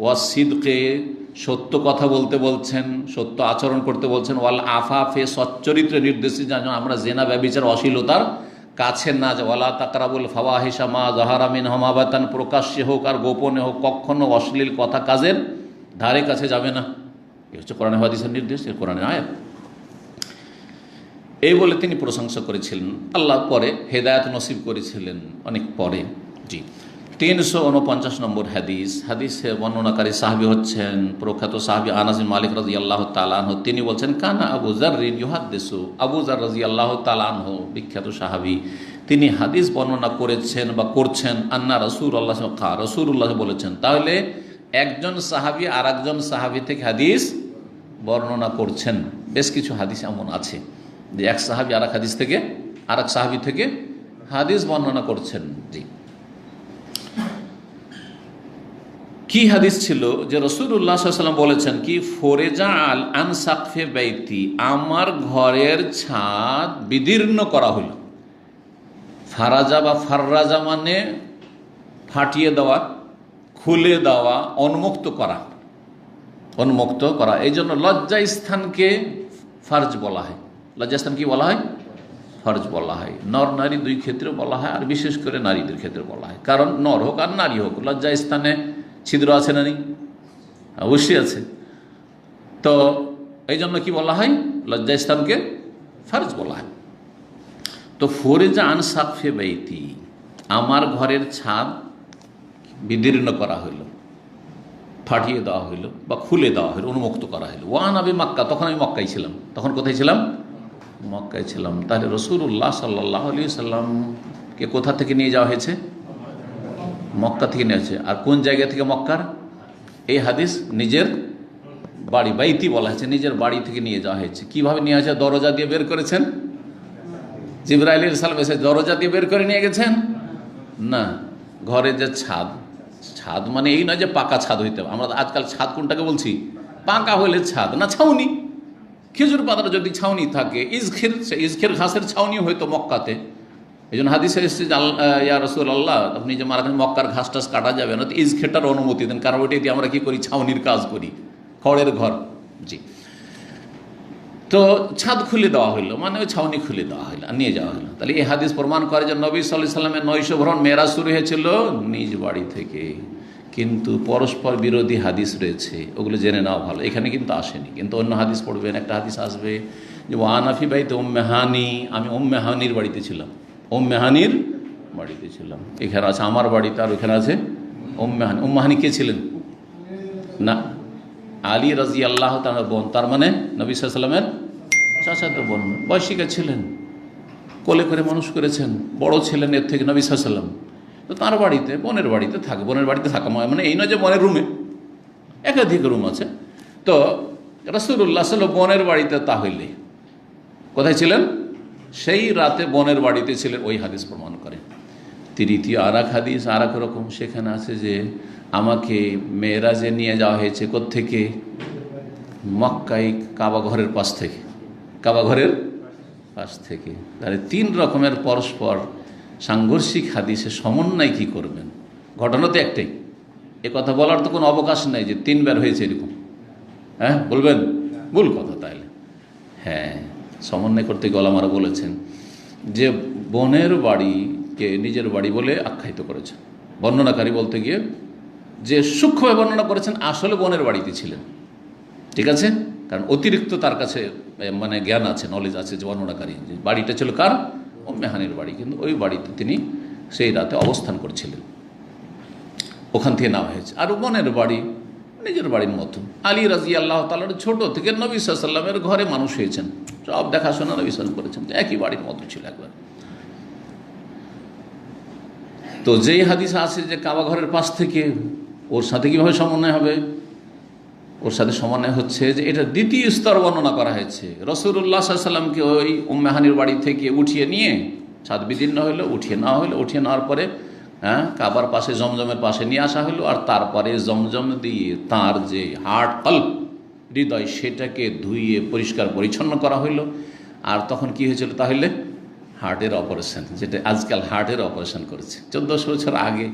ওয়াসসিদকি সত্য কথা বলতে বলছেন, সত্য আচরণ করতে বলছেন, ওয়াল আফাফে সচ্চরিত্রের নির্দেশ যেন আমরা জেনা ব্যভিচার অশ্লীলতার কাছে না যাই, ওয়ালা তাকরাবুল ফাওয়াহিশা মা যাহারা মিনহা মা বাতান, প্রকাশ্যে হোক আর গোপনে হোক কখনো অশ্লীল কথা কাজের ধারে কাছে যাবে না। এ হচ্ছে কোরআন হাদিসের নির্দেশ, এর কোরআনের আয়াত। এই বলে তিনি প্রশংসা করেছিলেন। আল্লাহ পরে হেদায়েত নসিব করেছিলেন অনেক পরে। জি, 349 নম্বর হাদিস। হাদিসের বর্ণনাকারী সাহাবী হচ্ছেন প্রখ্যাত সাহাবী আনাস বিন মালিক রাদিয়াল্লাহু তাআলা আনহু। তিনি বলছেন, কানা আবু যাররিন ইউহাদ্দিসু। আবু যার রাদিয়াল্লাহু তাআলা আনহু বিখ্যাত সাহাবী, তিনি হাদিস বর্ণনা করেছেন বা করছেন, আন্না রাসূলুল্লাহ রাসূলুল্লাহ বলেছেন। তাহলে একজন সাহাবী আর একজন সাহাবী থেকে হাদিস বর্ণনা করছেন। বেশ কিছু হাদিস এমন আছে যে এক সাহাবী আর এক হাদিস থেকে আর এক সাহাবী থেকে হাদিস বর্ণনা করছেন। জি, কি হাদিস ছিল যে রাসূলুল্লাহ সাল্লাল্লাহু আলাইহি ওয়াসাল্লাম বলেছেন কি, ফরেজা আল আন সাকফে বাইতি, আমার ঘরের ছাদ বিদীর্ণ করা হলো। ফারাজা বা ফাররাজা মানে ফাটিয়ে দেওয়া, খুলে দেওয়া, উন্মুক্ত করা, উন্মুক্ত করা। এই জন্য লজ্জা স্থানকে ফার্জ বলা হয়। লজ্জা স্থান কি বলা হয়? ফরজ বলা হয়। নর নারী দুই ক্ষেত্রে বলা হয়, আর বিশেষ করে নারীদের ক্ষেত্রে বলা হয়। কারণ নর হোক আর নারী হোক, লজ্জা স্থানে ছিদ্র আছে না নেই? অবশ্যই আছে। তো এই জন্য কি বলা হয়? লজ্জা স্থানকে ফরজ বলা হয়। তো ফরেজা আন সাকফে বাইতি, আমার ঘরের ছাদ বিদীর্ণ করা হইল, ফাটিয়ে দেওয়া হইল বা খুলে দেওয়া হইল, উন্মুক্ত করা হইল। ওয়ান আবি মক্কা, তখন আমি মক্কায় ছিলাম। তখন কোথায় ছিলাম? মক্কায় ছিলাম। তাহলে রাসূলুল্লাহ সাল্লাল্লাহু আলাইহি সাল্লামকে কোথা থেকে নিয়ে যাওয়া হয়েছে? মক্কা থেকে নিয়ে আসছে। আর কোন জায়গা থেকে মক্কার? এই হাদিস নিজের বাড়ি, বাইতি বলা হয়েছে, নিজের বাড়ি থেকে নিয়ে যাওয়া হয়েছে। কিভাবে নিয়ে আসে? দরজা দিয়ে বের করেছেন। জিবরাইল আলাইহিস সালাম এসে দরজা দিয়ে বের করে নিয়ে গেছেন? না, ঘরে যে ছাদ, ছাদ মানে এই নয় যে পাকা ছাদ হইতে হবে। আমরা আজকাল ছাদ কোনটাকে বলছি? পাকা হইলে ছাদ না, ছাউনি। খেজুর পাতার যদি ছাউনি থাকে, ইজখের ঘাসের ছাউনি হয়তো মক্কাতে। এই জন্য হাদিসে এসেছে, ইয়া রাসূলুল্লাহ, আপনি যে মারা মক্কার ঘাস টাস কাটা যাবে না, তো ইজখেরটার অনুমতি দেন, কারণ ওইটা দিয়ে আমরা কি করি? ছাউনির কাজ করি, খড়ের ঘর। জি, তো ছাদ খুলে দেওয়া হইলো, মানে ওই ছাউনি খুলে দেওয়া হইলো, নিয়ে যাওয়া হলো। তাহলে এই হাদিস প্রমাণ করে যে নবী সাল্লাল্লাহু আলাইহি সাল্লামের 900 ভ্রমণ মেরাজ শুরু হয়েছিল নিজ বাড়ি থেকে। কিন্তু পরস্পর বিরোধী হাদিস রয়েছে, ওগুলো জেনে নেওয়া ভালো। এখানে কিন্তু আসেনি, কিন্তু অন্য হাদিস পড়বেন। একটা হাদিস আসবে যে ওয়ানাফি বাইতে উম্মে হানি, আমি উম্মে হানির বাড়িতে ছিলাম। উম্মে হানির বাড়িতে ছিলাম, এখানে আছে আমার বাড়িতে, আর ওখানে আছে উম্মে হানি। উম্মে হানি কে ছিলেন? না, আলী রাদিয়াল্লাহু তাআলার বোন, তার মানে নবী সাল্লাল্লাহু আলাইহি সাল্লামের চাচাতো বোন। বয়সিকা ছিলেন, কোলে করে মানুষ করেছেন, বড় ছিলেন এর থেকে নবী সাল্লাল্লাহু আলাইহি সাল্লাম। তো তার বাড়িতে, বোনের বাড়িতে থাকে। বোনের বাড়িতে থাকা মানে এই নয় যে বোনের রুমে, একাধিক রুম আছে। তো রাসূলুল্লাহ সাল্লাল্লাহু আলাইহি ওয়াসাল্লাম বোনের বাড়িতে, তাহলে কোথায় ছিলেন? সেই রাতে বোনের বাড়িতে ছিলেন। ওই হাদিস প্রমাণ করে। তৃতীয় আর এক হাদিস আর এক রকম, সেখানে আছে যে আমাকে মেরাজে নিয়ে যাওয়া হয়েছে। কোত্থেকে? মক্কায় কাবা ঘরের পাশ থেকে, কাবা ঘরের পাশ থেকে। তাহলে 3 রকমের পরস্পর সাংঘর্ষিক হাদিসে সমন্বয় কি করবেন? ঘটনা তো একটাই, এ কথা বলার তো কোনো অবকাশ নাই যে 3 বার হয়েছে এরকম। হ্যাঁ, বলবেন? ভুল কথা। তাইলে হ্যাঁ, সমন্বয় করতে গিয়ে ওলামারা বলেছেন যে বোনের বাড়িকে নিজের বাড়ি বলে আখ্যায়িত করেছেন। বর্ণনাকারী বলতে গিয়ে যে সূক্ষ্মভাবে বর্ণনা করেছেন, আসলে বোনের বাড়িতে ছিলেন। ঠিক আছে, কারণ অতিরিক্ত তার কাছে মানে জ্ঞান আছে, নলেজ আছে। যে বর্ণনাকারী, বাড়িটা ছিল কার? উম্মে হানির বাড়ি, কিন্তু ওই বাড়িতে তিনি সেই রাতে অবস্থান করছিলেন, ওখান থেকে নেওয়া হয়েছে। আর বোনের বাড়ি নিজের বাড়ির মতো। আলী রাদিয়াল্লাহু তাআলা ছোট থেকে নবী সাল্লাল্লাহু আলাইহি সাল্লামের ঘরে মানুষ হয়েছেন, সব দেখাশোনা নবী সাল্লাল্লাহু আলাইহি সাল্লাম করেছেন, একই বাড়ির মতো ছিল একবার। তো যেই হাদিস আছে যে কাবা ঘরের পাশ থেকে, ওর সাথে কীভাবে সমন্বয় হবে? ওর সাথে সমন্বয় হচ্ছে যে এটা দ্বিতীয় স্তর বর্ণনা করা হয়েছে। রাসূলুল্লাহ সাল্লাল্লাহু আলাইহি সাল্লামকে ওই উম্মে হানির বাড়ি থেকে উঠিয়ে নিয়ে, ছাদ বিদীর্ণ হইলো, উঠিয়ে নেওয়া হইলো। উঠিয়ে নেওয়ার পরে কাবার পাশে জমজমের পাশে নিয়ে আসা হলো। আর তারপরে জমজম দিয়ে তার যে হার্ট, কলব, হৃদয়, সেটাকে ধুইয়ে পরিষ্কার পরিচ্ছন্ন করা হইলো। আর তখন কি হয়েছিল? তাহলে হার্টের অপারেশন, যেটা আজকাল হার্টের অপারেশন করেছে। 1400 বছর আগে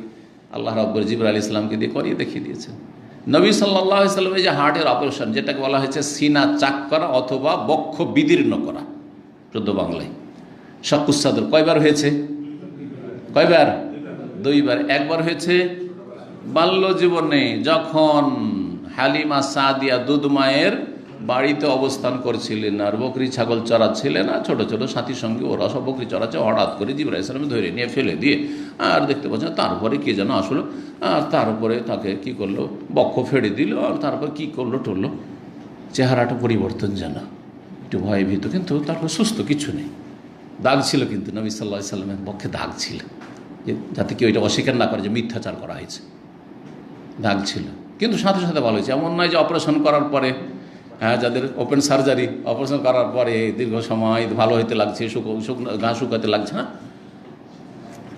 আল্লাহ রাব্বুল জিবরাইল আলাইহিস সালামকে দিয়ে করিয়ে দেখিয়ে দিয়েছেন। নবী সাল্লাল্লাহু আলাইহি সাল্লামের যে হার্টের অপারেশন, যেটাকে বলা হয়েছে সিনা চাক করা অথবা বক্ষ বিদীর্ণ করা, শুদ্ধ বাংলায় শাক্কুস সাদর, কয়বার হয়েছে? কয়বার? 2 বার। একবার হয়েছে বাল্য জীবনে, যখন হালিমা সাদিয়া দুধ মায়ের বাড়িতে অবস্থান করছিলেন আর বকরি ছাগল চড়াচ্ছিলেন, আর ছোটো ছোটো সাথীর সঙ্গে ওরা সব বকরি চড়াচ্ছে। হঠাৎ করে জিবরাইল আলাইহিস সালাম ধরে নিয়ে ফেলে দিয়ে আর দেখতে পাচ্ছেন তারপরে কে যেন আসলো, আর তারপরে তাকে কি করলো, বক্ষ ফেড়ে দিল, আর তারপর কি করলো টরলো, চেহারাটা পরিবর্তন যেন একটু ভয়ে ভীত, কিন্তু তারপর সুস্থ, কিছু নেই। দাগ ছিল কিন্তু নবী সাল্লাল্লাহু আলাইহি সাল্লামের বক্ষে দাগ ছিল, যে যাতে কেউ এটা অস্বীকার না করে যে মিথ্যাচার করা হয়েছে। দাগ ছিল, কিন্তু সাথে সাথে ভালো হয়েছে। এমন নয় যে অপারেশন করার পরে, যাদের ওপেন সার্জারি, অপারেশন করার পরে দীর্ঘ সময় ভালো হইতে লাগছে, ঘা শুকাতে লাগছে না,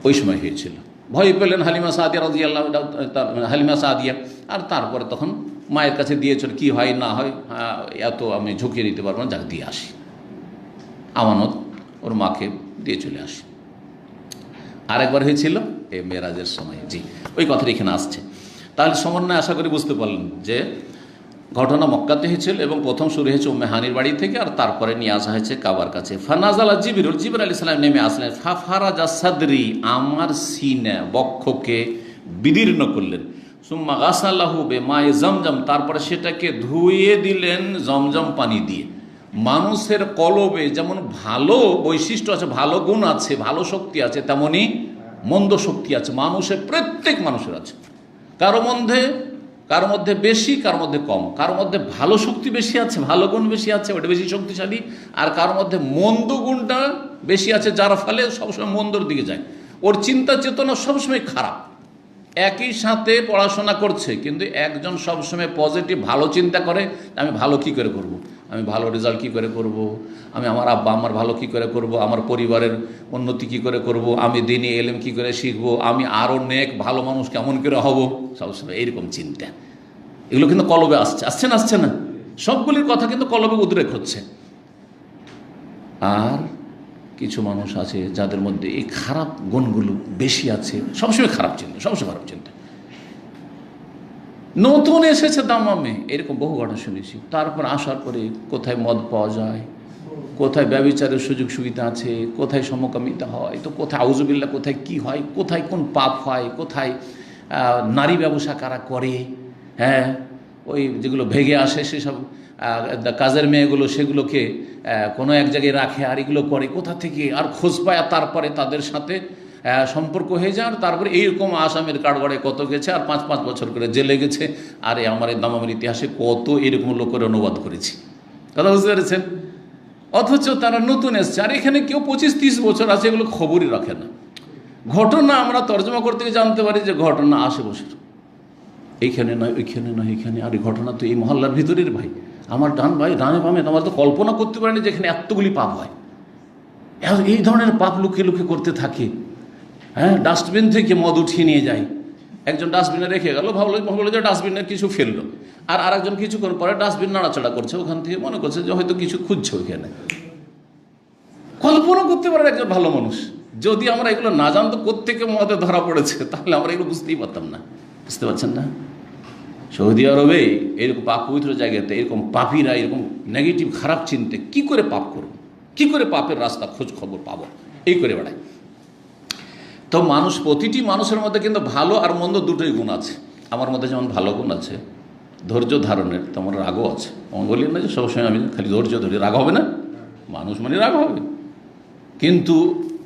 ওই সময় হয়েছিল। ভয় পেলেন হালিমা সাদিয়া রাদিয়াল্লাহু হালিমা সাদিয়া, আর তারপরে তখন মায়ের কাছে দিয়েছিল, কি হয় না হয় এত আমি ঝুঁকিয়ে নিতে পারবো না, যাক দিয়ে আসি, আমানত ওর মাকে দিয়ে চলে আসি। আরেকবার হয়েছিল এই মেরাজের সময়। জি, ওই কথাটা এখানে আসছে। তাহলে সমন্বয় আশা করি বুঝতে পারলেন যে ঘটনা মক্কাতে হয়েছিল এবং প্রথম শুরু হয়েছে উম্মে হানির বাড়ি থেকে, আর তারপরে নিয়ে আসা হয়েছে কাবার কাছে। ফানাজালা জিবরিল, জিবরাইল আলাইহিস সালাম নেমে আসলেন। ফাফারাজা সাদরি, আমার সিনা বক্ষকে বিদীর্ণ করলেন। সুম্মা গাসালাহু বিমায়ে জমজম, তারপরে সেটাকে ধুয়ে দিলেন জমজম পানি দিয়ে। মানুষের কলবে যেমন ভালো বৈশিষ্ট্য আছে, ভালো গুণ আছে, ভালো শক্তি আছে, তেমনি মন্দ শক্তি আছে। মানুষের প্রত্যেক মানুষের আছে, কারো মধ্যে বেশি, কারো মধ্যে কম, কারো মধ্যে ভালো শক্তি বেশি আছে, ভালো গুণ বেশি আছে, ওটা বেশি শক্তিশালী, আর কারো মধ্যে মন্দ গুণটা বেশি আছে, যার ফলে সবসময় মন্দর দিকে যায়। ওর চিন্তা চেতনা সবসময় খারাপ। একই সাথে পড়াশোনা করছে, কিন্তু একজন সবসময় পজিটিভ ভালো চিন্তা করে, আমি ভালো কি করে করব, আমি ভালো রেজাল্ট কি করে করব, আমি আমার আব্বা আমার ভালো কি করে করব, আমার পরিবারের উন্নতি কি করে করব, আমি দিনী এলেম কি করে শিখবো, আমি আরও নেক ভালো মানুষ কেমন করে হব, সবসময় এইরকম চিন্তা। এগুলো কিন্তু কলবে আসছে না, সবগুলির কথা কিন্তু কলবে উদ্রেক হচ্ছে। আর কিছু মানুষ আছে যাদের মধ্যে এই খারাপ গুণগুলো বেশি আছে, সবসময় খারাপ চিন্তা। নতুন এসেছে দামামে, এরকম বহু ঘটনা শুনেছি। তারপর আসার পরে কোথায় মদ পাওয়া যায়, কোথায় ব্যভিচারের সুযোগ সুবিধা আছে, কোথায় সমকামিতা হয়, তো কোথায় আউযুবিল্লাহ, কোথায় কি হয়, কোথায় কোন পাপ হয়, কোথায় নারী ব্যবসা কারা করে, ওই যেগুলো ভেগে আসে সেসব কাজের মেয়েগুলো সেগুলোকে কোনো এক জায়গায় রাখে, আর এগুলো করে কোথা থেকে, আর খোঁজ পায়, আর তারপরে তাদের সাথে সম্পর্ক হয়ে যায়, আর তারপরে এইরকম আসামের কাঠগড়ায় কত গেছে, আর 5 বছর করে জেলে গেছে। আর আমার এই দামামের ইতিহাসে কত এরকম লোকের অনুবাদ করেছি, কথা বুঝতে পেরেছেন? অথচ তারা নতুন এসছে, আর এখানে কেউ 25-30 বছর আছে, এগুলো খবরই রাখে না। ঘটনা আমরা তর্জমা করতে জানতে পারি যে ঘটনা আশেপাশের, এইখানে নয় ওইখানে নয় এইখানে, আর এই ঘটনা তো এই মহল্লার ভিতরের, ভাই আমার ডান ভাই ডানে বামে, আমার তো কল্পনা করতে পারেনি যেখানে এতগুলি পাপ হয়, এই ধরনের পাপ লুকিয়ে লুকিয়ে করতে থাকে। ডাস্টবিন থেকে মদ উঠিয়ে নিয়ে যায়, একজন ডাস্টবিনে রেখে গেল, ভাবলো যে ডাস্টবিনের কিছু ফেললো, আর আরেকজন কিছুক্ষণ পরে ডাস্টবিন নাড়াচাড়া করছে, ওখান থেকে মনে করছে যে হয়তো কিছু খুঁজছে ওইখানে। কল্পনা করতে পারে একজন ভালো মানুষ। যদি আমরা এগুলো না জানতো কোত্থেকে মদে ধরা পড়েছে, তাহলে আমরা এগুলো বুঝতেই পারতাম না। বুঝতে পারছেন না? সৌদি আরবে এরকম পাপ পবিত্র জায়গাতে এরকম পাপীরা এরকম নেগেটিভ খারাপ চিন্তা কি করে পাপ করব, কি করে পাপের রাস্তা খোঁজ খবর পাবো, এই করে বেড়ায়। তো প্রতিটি মানুষের মধ্যে কিন্তু ভালো আর মন্দ দুটোই গুণ আছে। আমার মধ্যে যেমন ভালো গুণ আছে, ধৈর্য ধারণের, তেমন রাগও আছে। আমি বলি না যে সবসময় আমি খালি ধৈর্য ধরি, রাগ হবে না, মানুষ মানে রাগ হবে, কিন্তু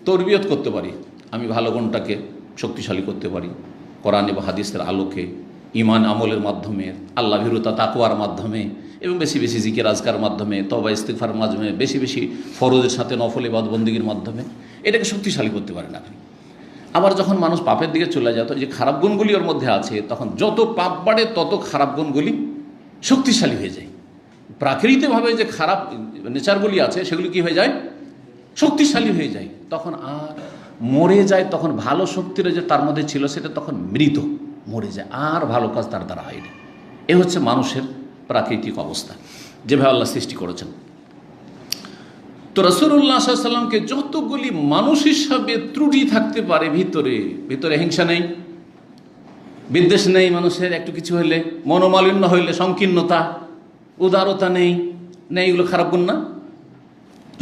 তরবিয়ত করতে পারি। আমি ভালো গুণটাকে শক্তিশালী করতে পারি কোরআন এবং হাদিসের আলোকে, ইমান আমলের মাধ্যমে, আল্লাহ ভীরুতা তাকওয়ার মাধ্যমে, এবং বেশি বেশি জিকির আজকার মাধ্যমে, তওবা ইস্তিগফারের মাধ্যমে, বেশি বেশি ফরজের সাথে নফল ইবাদত বন্দেগীর মাধ্যমে এটাকে শক্তিশালী করতে পারেন আপনি। আবার যখন মানুষ পাপের দিকে চলে যায়, তো যে খারাপ গুণগুলি ওর মধ্যে আছে, তখন যত পাপ বাড়ে তত খারাপ গুণগুলি শক্তিশালী হয়ে যায়। প্রাকৃতিকভাবে যে খারাপ নেচারগুলি আছে সেগুলি কি হয়ে যায়, শক্তিশালী হয়ে যায়, তখন আর মরে যায়। তখন ভালো শক্তিটা যে তার মধ্যে ছিল সেটা তখন মৃত, মরে যায়, আর ভালো কাজ তার দ্বারা হয়নি। এ হচ্ছে মানুষের প্রাকৃতিক অবস্থা, যেভাবে আল্লাহ সৃষ্টি করেছেন। তো রাসূলুল্লাহ সাল্লাল্লাহু আলাইহি ওয়াসাল্লামকে যতগুলি মানুষ হিসাবে ত্রুটি থাকতে পারে, ভিতরে হিংসা নেই, বিদ্বেষ নেই, মানুষের একটু কিছু হইলে, মনোমালিন্য হইলে সংকীর্ণতা, উদারতা নেই, এগুলো খারাপ গুণ না?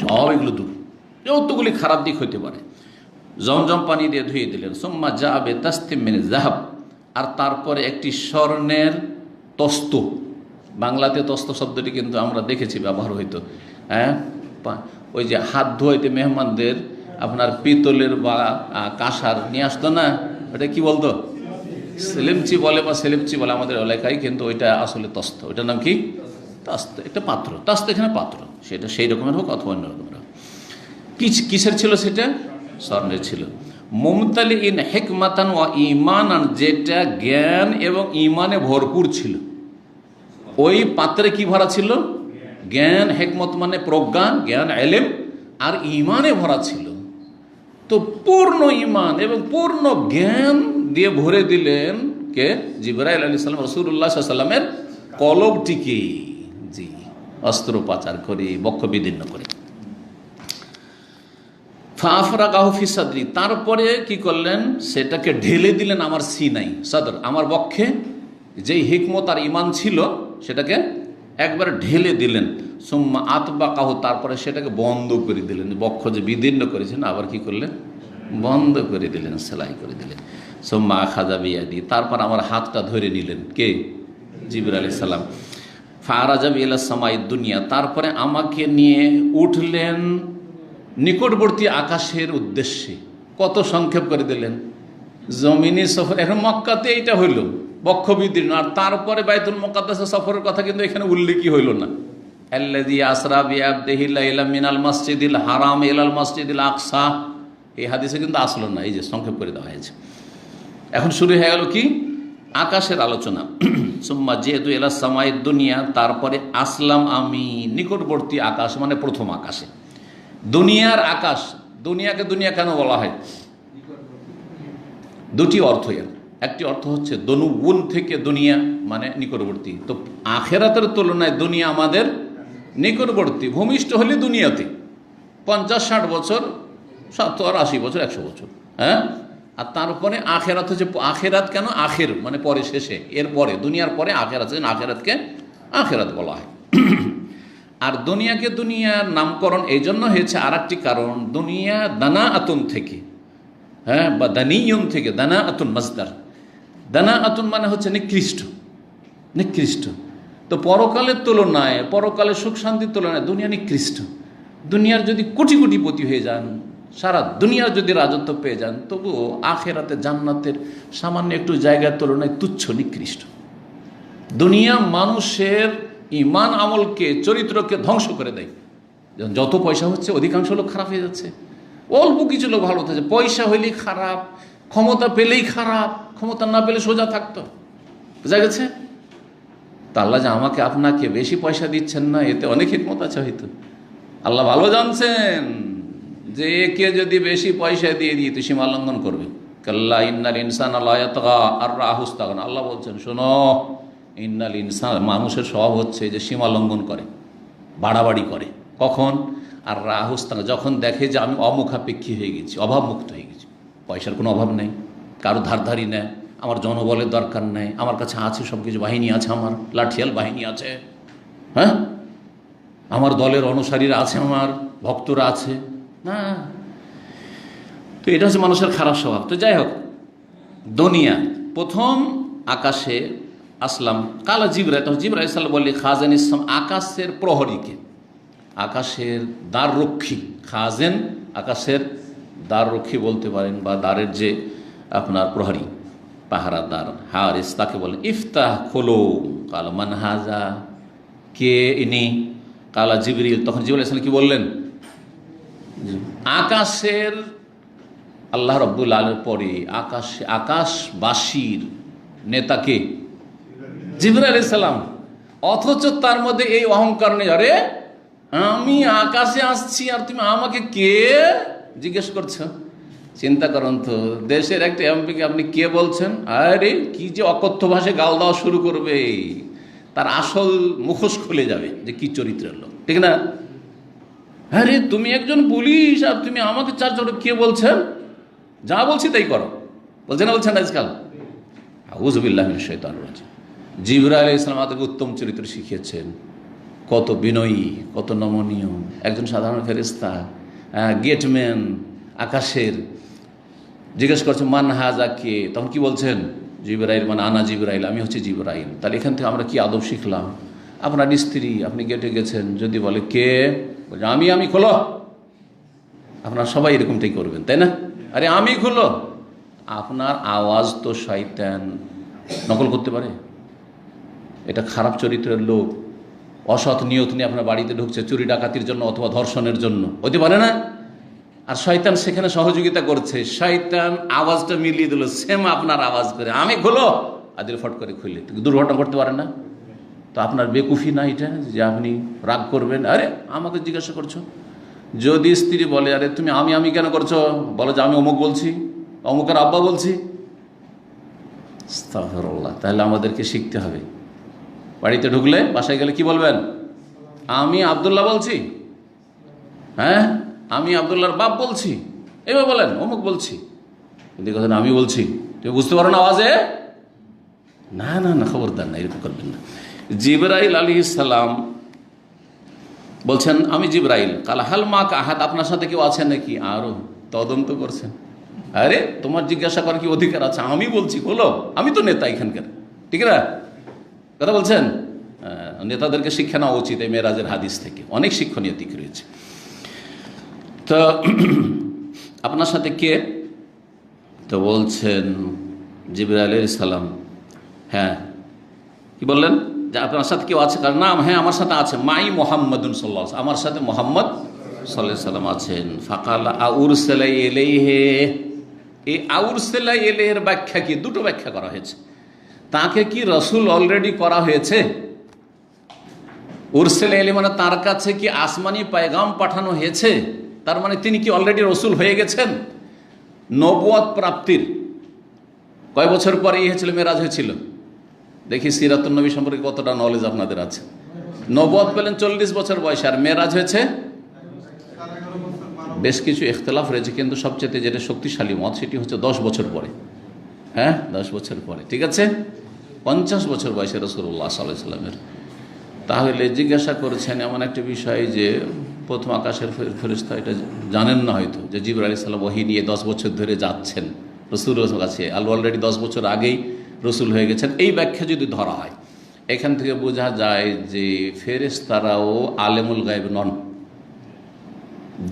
সব এগুলো দূর, যতগুলি খারাপ দিক হইতে পারে। জমজম পানি দিয়ে ধুয়ে দিলেন। সুম্মা জাআবে তাসতিম মিন যাহাব, আর তারপরে একটি স্বর্ণের তস্ত, বাংলাতে তস্ত শব্দটি কিন্তু আমরা দেখেছি ব্যবহার হইতো। হ্যাঁ, ওই যে হাত ধোয়াইতে মেহমানদের আপনার পিতলের বা কাঁসার নিয়ে আসতো না, ওটা কি বলতো? সেলেমচি বলে বা সেলেমচি বলে আমাদের এলাকায়, কিন্তু ওইটা আসলে তস্ত। ওইটার নাম কি? তাস্ত। একটা পাত্র, তাস্ত এখানে পাত্র, সেটা সেই রকমের হোক অথবা অন্য রকমের হোক। কিসের ছিল সেটা? স্বর্ণের ছিল। মুমতালি ইন হিকমাতান ওয়া ঈমানান, যেটা জ্ঞান এবং ঈমানে ভরপুর ছিল। ওই পাত্রে কি ভরা ছিল? জ্ঞান, হিকমত মানে প্রজ্ঞা, জ্ঞান, ইলম, আর ঈমানে ভরা ছিল। তো পূর্ণ ঈমান এবং পূর্ণ জ্ঞান দিয়ে ভরে দিলেন কে? জিবরাইল আলাইহিস সালাম রাসূলুল্লাহ সাল্লাল্লাহু আলাইহি ওয়াসাল্লামের কলবটিকে। জি, অস্ত্রোপচার করে, বক্ষ বিদীর্ণ করে। ফাফরাগাহু ফি সাদরি, তারপরে কি করলেন? সেটাকে ঢেলে দিলেন আমার সিনাই, সদর, আমার বক্ষে যেই হিকমত আর ঈমান ছিল সেটাকে একবার ঢেলে দিলেন। সুম্মা আতবাকাহু, তারপরে সেটাকে বন্ধ করে দিলেন। বক্ষ যে বিদীর্ণ করেছেন আবার কি করলেন? বন্ধ করে দিলেন, সেলাই করে দিলেন। সুম্মা আখাযা বিয়াদি, তারপর আমার হাতটা ধরে নিলেন কে? জিবরাইল আলাইহিস সালাম। ফারাজা ইলা সামাইদ দুনিয়া, তারপরে আমাকে নিয়ে উঠলেন নিকটবর্তী আকাশের উদ্দেশ্যে। কত সংক্ষেপ করে দিলেন! জমিনি সফর, এখন মক্কাতে এইটা হইল বক্ষ বিদীর্ণ, আর তারপরে বাইতুল মুকাদ্দাস সফরের কথা কিন্তু এখানে উল্লেখই হইল না। আল্লাযী আসরা বিআবদিহি লাইলাম মিনাল মাসজিদিল হারাম ইলাল মাসজিদিল আকসা, এই হাদিসে কিন্তু আসলো না, এই যে সংক্ষেপ করে দেওয়া হয়েছে। এখন শুরু হয়ে গেল কি? আকাশের আলোচনা। সুম্মা যেহেতু এলা সামাইদ দুনিয়া, তারপরে আসলাম আমি নিকটবর্তী আকাশ, মানে প্রথম আকাশে। দুনিয়ার আকাশ, দুনিয়াকে দুনিয়া কেন বলা হয়? দুটি অর্থ এর। একটি অর্থ হচ্ছে দনুগুন থেকে দুনিয়া মানে নিকটবর্তী। তো আখেরাতের তুলনায় দুনিয়া আমাদের নিকটবর্তী। ভূমিষ্ঠ হলে দুনিয়াতে 50-60 বছর, 70-80 বছর, 100 বছর, হ্যাঁ। আর তারপরে আখেরাত হচ্ছে, আখেরাত কেন? আখের মানে পরে, শেষে, এর পরে, দুনিয়ার পরে আখেরাত, আখেরাতকে আখেরাত বলা হয়। আর দুনিয়াকে দুনিয়ার নামকরণ এই জন্য হয়েছে, আর একটি কারণ, দুনিয়া দানা আতুন থেকে, হ্যাঁ, বা দানিয়ন থেকে, দানা আতুন মাজদার। দানা আতুন মানে হচ্ছে নিকৃষ্ট, নিকৃষ্ট। তো পরকালের তুলনায়, পরকালের সুখ শান্তির তুলনায় দুনিয়া নিকৃষ্ট। দুনিয়ার যদি কোটি কোটিপতি হয়ে যান, সারা দুনিয়ার যদি রাজত্ব পেয়ে যান, তবুও আখেরাতে জান্নাতের সামান্য একটু জায়গার তুলনায় তুচ্ছ, নিকৃষ্ট। দুনিয়া মানুষের ঈমান আমলকে, চরিত্রকে ধ্বংস করে দেয়। যত পয়সা হচ্ছে অধিকাংশ লোক খারাপ হয়ে যাচ্ছে, অল্প কিছু লোক ভালো হচ্ছে। পয়সা হইলেই খারাপ, ক্ষমতা পেলেই খারাপ, ক্ষমতা না পেলে সোজা থাকতো। বুঝা গেছে? তা আল্লাহ যে আমাকে আপনাকে বেশি পয়সা দিচ্ছেন না, এতে অনেক হিকমত আছে হয়তো। আল্লাহ ভালো জানছেন যে একে যদি বেশি পয়সা দিয়ে তো সীমা লঙ্ঘন করবে। কাল্লা ইন্নাল ইনসানা লা ইয়াতগা আর রাহু ইসতাগনা। আল্লাহ বলছেন, শোনো, ইন্নাল ইনসান, মানুষের স্বভাব হচ্ছে যে সীমা লঙ্ঘন করে, বাড়াবাড়ি করে। কখন? আর রাহু ইসতাগনা, যখন দেখে যে আমি অমুখাপেক্ষী হয়ে গেছি, অভাবমুক্ত হয়ে গেছি, পয়সার কোনো অভাব নেই, কারো ধারধারি নেই, আমার জনবলের দরকার নেই, আমার কাছে আছে সব কিছু, বাহিনী আছে, আমার লাঠিয়াল বাহিনী আছে, হ্যাঁ, আমার দলের অনুসারীরা আছে, আমার ভক্তরা আছে না। তো এটা হচ্ছে মানুষের খারাপ স্বভাব। তো যাই হোক, দুনিয়া প্রথম আকাশে আসলাম। কালা জিবরাইল, তখন জিবরাইল আলাইহিস সালাম বললেন খাজেন ইসলাম, আকাশের প্রহরীকে, আকাশের দ্বাররক্ষী। খাজেন আকাশের দ্বাররক্ষী বলতে পারেন, বা দ্বারের যে আপনার প্রহরী, পাহারাদার, হারিস, তাকে বলেন ইফতাহ, খোলো। কালা মান হাজা, কে ইনি? কালা জিবরিল, তখন জিবরাইল আলাইহিস সালাম কি বললেন? আকাশের আল্লাহ রাব্বুল আলামিনের পরে আকাশবাসীর নেতাকে জিবরাইল আলাইহিস সালাম। অথচ তার মধ্যে এই অহংকার নেই, আরে আমি আকাশে আসছি আর তুমি আমাকে কে জিজ্ঞেস করছো? চিন্তা করুন তো, দেশের একটা এমপিকে আপনি কে বলছেন? আরে কি যে অকথ্য ভাষায় গাল দেওয়া শুরু করবে, তার আসল মুখোশ খুলে যাবে যে কি চরিত্রের লোক, ঠিক না? আরে তুমি একজন পুলিশ আর তুমি আমাকে 4 জন কে বলছেন? যা বলছি তাই করো, বলছে না? বলছেন আজকাল। আউযু বিল্লাহি মিনাশ শাইতানির রাজিম। জিবরাইল আলাইহিস সালাম আমাদেরকে উত্তম চরিত্র শিখিয়েছেন। কত বিনয়ী, কত নমনীয় একজন সাধারণ ফেরেশতা, গেটম্যান আকাশের। জিজ্ঞেস করছে মান হাজা, কে? তখন কি বলছেন? জিবরাইল, মানে আনা জিবরাইল, আমি হচ্ছে জিবরাইল। তাহলে এখান থেকে আমরা কি আদব শিখলাম? আপনার স্ত্রী, আপনি গেটে গেছেন, যদি বলে কে, বলছে আমি খোলো, আপনার সবাই এরকমটাই করবেন, তাই না? আরে আমি খোলো। আপনার আওয়াজ তো শয়তান নকল করতে পারে। এটা খারাপ চরিত্রের লোক, অসৎ নিয়ত নিয়ে আপনার বাড়িতে ঢুকছে চুরি ডাকাতির জন্য অথবা ধর্ষণের জন্য, হতে পারে না? আর শয়তান সেখানে সহযোগিতা করছে, শয়তান আওয়াজটা মিলিয়ে দিল সেম আপনার আওয়াজ করে, আমি খোলো, আদিল ফট করে খুলে, দুর্ঘটনা করতে পারেন না? তো আপনার বেকুফি না এটা যে আপনি রাগ করবেন? আরে আমাকে জিজ্ঞাসা করছো। যদি স্ত্রী বলে আরে তুমি আমি কেন করছো, বলো যে আমি অমুক বলছি, অমুকের আব্বা বলছি, আস্তাগফিরুল্লাহ। তাহলে আমাদেরকে শিখতে হবে, বাড়িতে ঢুকলে বাসায় গেলে কি বলবেন? আমি আব্দুল্লাহ বলছি, হ্যাঁ আমি আব্দুল্লাহর বাপ বলছি, এবার বলেন অমুক বলছি, কিন্তু কথা আমি বলছি, তুমি বুঝতে পারো না আওয়াজে? না না না, খবরদার না, এরকম করবেন না। জিবরাইল আলাইহিস সালাম বলছেন আমি জিবরাইল, কাল হাল মাক আহাদ, আপনার সাথে কেউ আছে নাকি? আরো তদন্ত করছেন। আরে তোমার জিজ্ঞাসা করার কি অধিকার আছে? আমি বলছি বলো, আমি তো নেতা এখানকার, ঠিক না কথা বলছেন? নেতাদেরকে শিক্ষা নেওয়া উচিত এই মেরাজের হাদিস থেকে, অনেক শিক্ষণীয় দিক রয়েছে। তো আপনার সাথে কে? তো বলছেন জিবরাইল আলাইহিস সালাম, হ্যাঁ কি বললেন যে আপনার সাথে কেউ আছে? কারণ নাম, হ্যাঁ আমার সাথে আছে, মাই মুহাম্মাদুন সাল্লাল্লাহু আলাইহি ওয়াসাল্লাম, আমার সাথে মুহাম্মদ সাল্লাল্লাহু আলাইহি ওয়াসাল্লাম আছেন। ফাকালা আউরসালা ইলাইহি, এই আউরসালা ইলাইহির ব্যাখ্যা কি? দুটো ব্যাখ্যা করা হয়েছে। তাকে কি রাসূল অলরেডি করা হয়েছে? উরসালা ইলাইহি মানে তার কাছে কি আসমানি পয়গাম পাঠানো হয়েছে, তার মানে তিনি কি অলরেডি রাসূল হয়ে গেছেন? নবুয়ত প্রাপ্তির কয় বছর পরে হয়েছিল, মেরাজ হয়েছিল? দেখি সিরাতুন নবী সম্পর্কে কতটা নলেজ আপনাদের আছে। নবুয়ত পেলেন 40 বছর বয়সে, আর মেরাজ হয়েছে বেশ কিছু ইখতিলাফ রয়েছে, কিন্তু সবচেয়ে যেটা শক্তিশালী মত সেটি হচ্ছে 10 বছর পরে। হ্যাঁ 10 বছর পরে, ঠিক আছে, 50 বছর বয়সে রাসূলুল্লাহ সাল্লাল্লাহু আলাইহি ওয়াসাল্লামের। তাহলে জিজ্ঞাসা করেছেন এমন একটা বিষয় যে প্রথম আকাশের ফেরেশতা এটা জানেন না হয়তো, যে জিবরাইল আলাইহিস সালাম ওহী নিয়ে 10 বছর ধরে যাচ্ছেন রাসূলের কাছে, অলরেডি 10 বছর আগেই রসুল হয়ে গেছেন। এই ব্যাখ্যা যদি ধরা হয়, এখান থেকে বোঝা যায় যে ফেরেশতারাও আলেমুল গায়েব নন,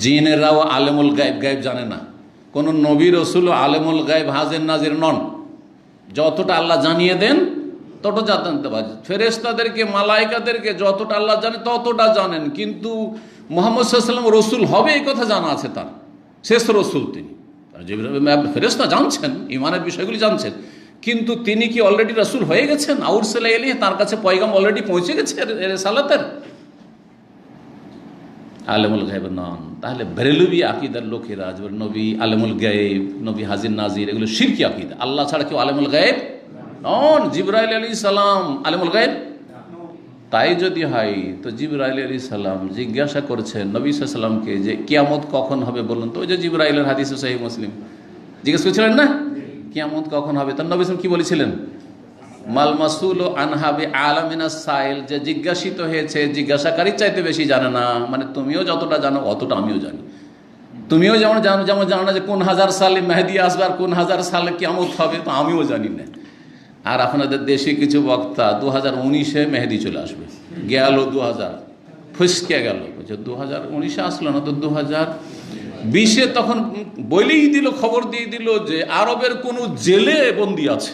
জিনেরাও আলেমুল গায়েব, গায়েব জানে না। কোন নবী রসুল আলেমুল গায়েব হাজির নাজির নন, যতটা আল্লাহ জানিয়ে দেন ততটা জানতে পারে। ফেরেশতাদেরকে, মালাইকাদেরকে যতটা আল্লাহ জানে ততটা জানেন, কিন্তু মুহাম্মদ সাল্লাল্লাহু আলাইহি ওয়াসাল্লাম রসুল হবে এই কথা জানা আছে তার, শেষ রসুল তিনি। ফেরেশতা জানছেন, ইমানের বিষয়গুলি জানছেন, কিন্তু তিনি কি অলরেডি রাসূল হয়ে গেছেন? আউরসালা ইলাইহি, তার কাছে পয়গাম অলরেডি পৌঁছে গেছে রিসালাতের? আলেমুল গায়েব নন। তাহলে বেরেলভি আকীদার লোকেরা যে নবী আলেমুল গায়েব, নবী হাজির নাজির, এগুলো শিরকি আকীদা। আল্লাহ ছাড়া কেউ আলেমুল গায়েব নন। জিবরাইল আলাইহিস সালাম আলেমুল গায়েব? তাই যদি হয় তো জিবরাইল আলাইহিস সালাম জিজ্ঞাসা করছেন নবী সাল্লাল্লাহু আলাইহি ওয়াসাল্লামকে যে কিয়ামত কখন হবে বলুন তো। ওই যে জিবরাইলের হাদিস সহিহ মুসলিম জিজ্ঞেস করেছিলেন না কিয়ামত কখন হবে, তার নবী সাল্লাল্লাহু আলাইহি ওয়াসাল্লাম কি বলেছিলেন? মাল মাসউলু আনহা বিআলামিনাস সাইল, যে জিজ্ঞাসিত হয়েছে জিজ্ঞাসাকারীর চাইতে বেশি জানে না। মানে তুমিও যতটা জানো অতটা আমিও জানি। তুমিও যেমন জানো না যে কোন হাজার সালে মেহেদী আসবে আর কোন হাজার সালে কিয়ামত হবে, তো আমিও জানি না। আর আপনাদের দেশে কিছু বক্তা 2019-এ মেহেদী চলে আসবে, গেল 2000 ফসকে গেল, 2019-এ আসলো না তো 2020-এ তখন বলেই দিল, খবর দিয়ে দিল যে আরবের কোন জেলে বন্দী আছে,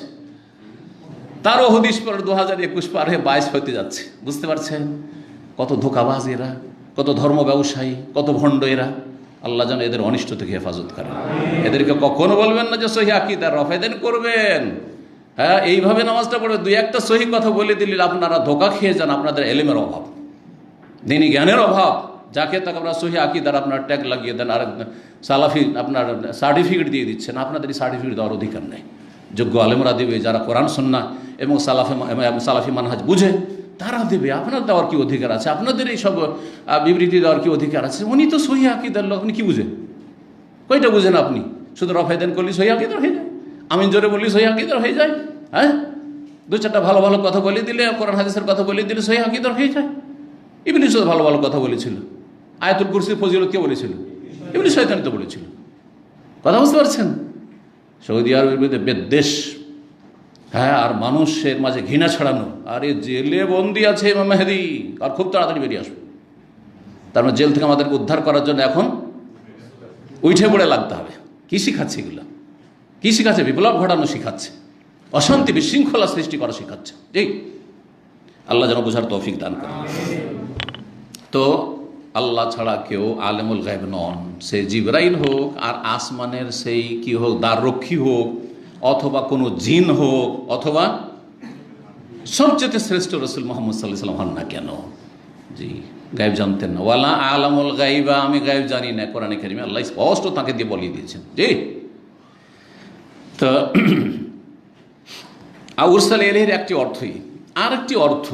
তারও হদিস পর 2021 পার হয়ে 22 হতে যাচ্ছে। বুঝতে পারছেন কত ধোঁকাবাজ এরা, কত ধর্ম ব্যবসায়ী, কত ভণ্ড এরা। আল্লাহ যেন এদের অনিষ্ট থেকে হেফাজত করেন। এদেরকে কখনো বলবেন না যে সহিহ আকীদা রফেদেন করবেন। হ্যাঁ এইভাবে নামাজটা পড়বে, দুই একটা সহি কথা বলে দিলে আপনারা ধোঁকা খেয়ে যান। আপনাদের এলেমের অভাব, দিনী জ্ঞানের অভাব। যাকে তাকে আপনারা সহিহ আকীদার আপনার ট্যাগ লাগিয়ে দেন, আর সালাফি আপনার সার্টিফিকেট দিয়ে দিচ্ছেন। আপনাদের এই সার্টিফিকেট দেওয়ার অধিকার নেই। যোগ্য আলেমরা দেবে, যারা কোরআন সুন্নাহ এবং সালাফি মানহাজ বুঝে তারা দেবে। আপনার দেওয়ার কি অধিকার আছে? আপনাদের এই সব বিবৃতি দেওয়ার কি অধিকার আছে? উনি তো সহিহ আকীদার লোক, আপনি কি বুঝেন? কয়টা বুঝেন আপনি? শুধু রফেদেন করলে সহিহ আকীদার হয়ে যায়, আমিন জোরে বললি সহিহ আকীদার হয়ে যায়। হ্যাঁ দু চারটা ভালো ভালো কথা বলে দিলে, কোরআন হাদিসের কথা বলে দিলে সহিহ আকীদার হয়ে যায়। ইবলিস ভালো ভালো কথা বলেছিল। আয়াতুল কুরসির ফজিলত কে বলেছিল? ইবলিস শয়তান তো বলেছিল। কথা বুঝতে পারছেন? সৌদি আরবের বিরুদ্ধে বিদ্বেষ, হ্যাঁ, আর মানুষের মাঝে ঘৃণা ছড়ানো, আরে জেলে বন্দি আছে ইমাম মেহেদী আর খুব তাড়াতাড়ি বেরিয়ে আসবে। তার মানে জেল থেকে আমাদেরকে উদ্ধার করার জন্য এখন উঠে পড়ে লাগতে হবে। কি শিখাচ্ছে এগুলো? কি শিখাচ্ছে? বিপ্লব ঘটানো শিখাচ্ছে, অশান্তি বিশৃঙ্খলা সৃষ্টি করা শিখাচ্ছে। জি, আল্লাহ যেন বোঝার তৌফিক দান করেন। তো আল্লাহ ছাড়া কেউ আলেমুল গায়ব নন। সে জিবরাইল হোক, আর আসমানের সেই কি হোক, দ্বাররক্ষী হোক, অথবা কোনো জিন হোক, অথবা সবচেয়ে শ্রেষ্ঠ রসুল মুহাম্মদ সাল্লাল্লাহু আলাইহি ওয়াসাল্লাম হন না কেন, জি, গায়েব জানতেন না। ওয়ালা আলামুল গায়বা, আমি গায়েব জানি না, কোরআনে কারিমে আল্লাহ স্পষ্ট তাকে দিয়ে বলিয়ে দিয়েছেন। জি, তো আউরসাল ইলাইহির একটি অর্থই, আর একটি অর্থ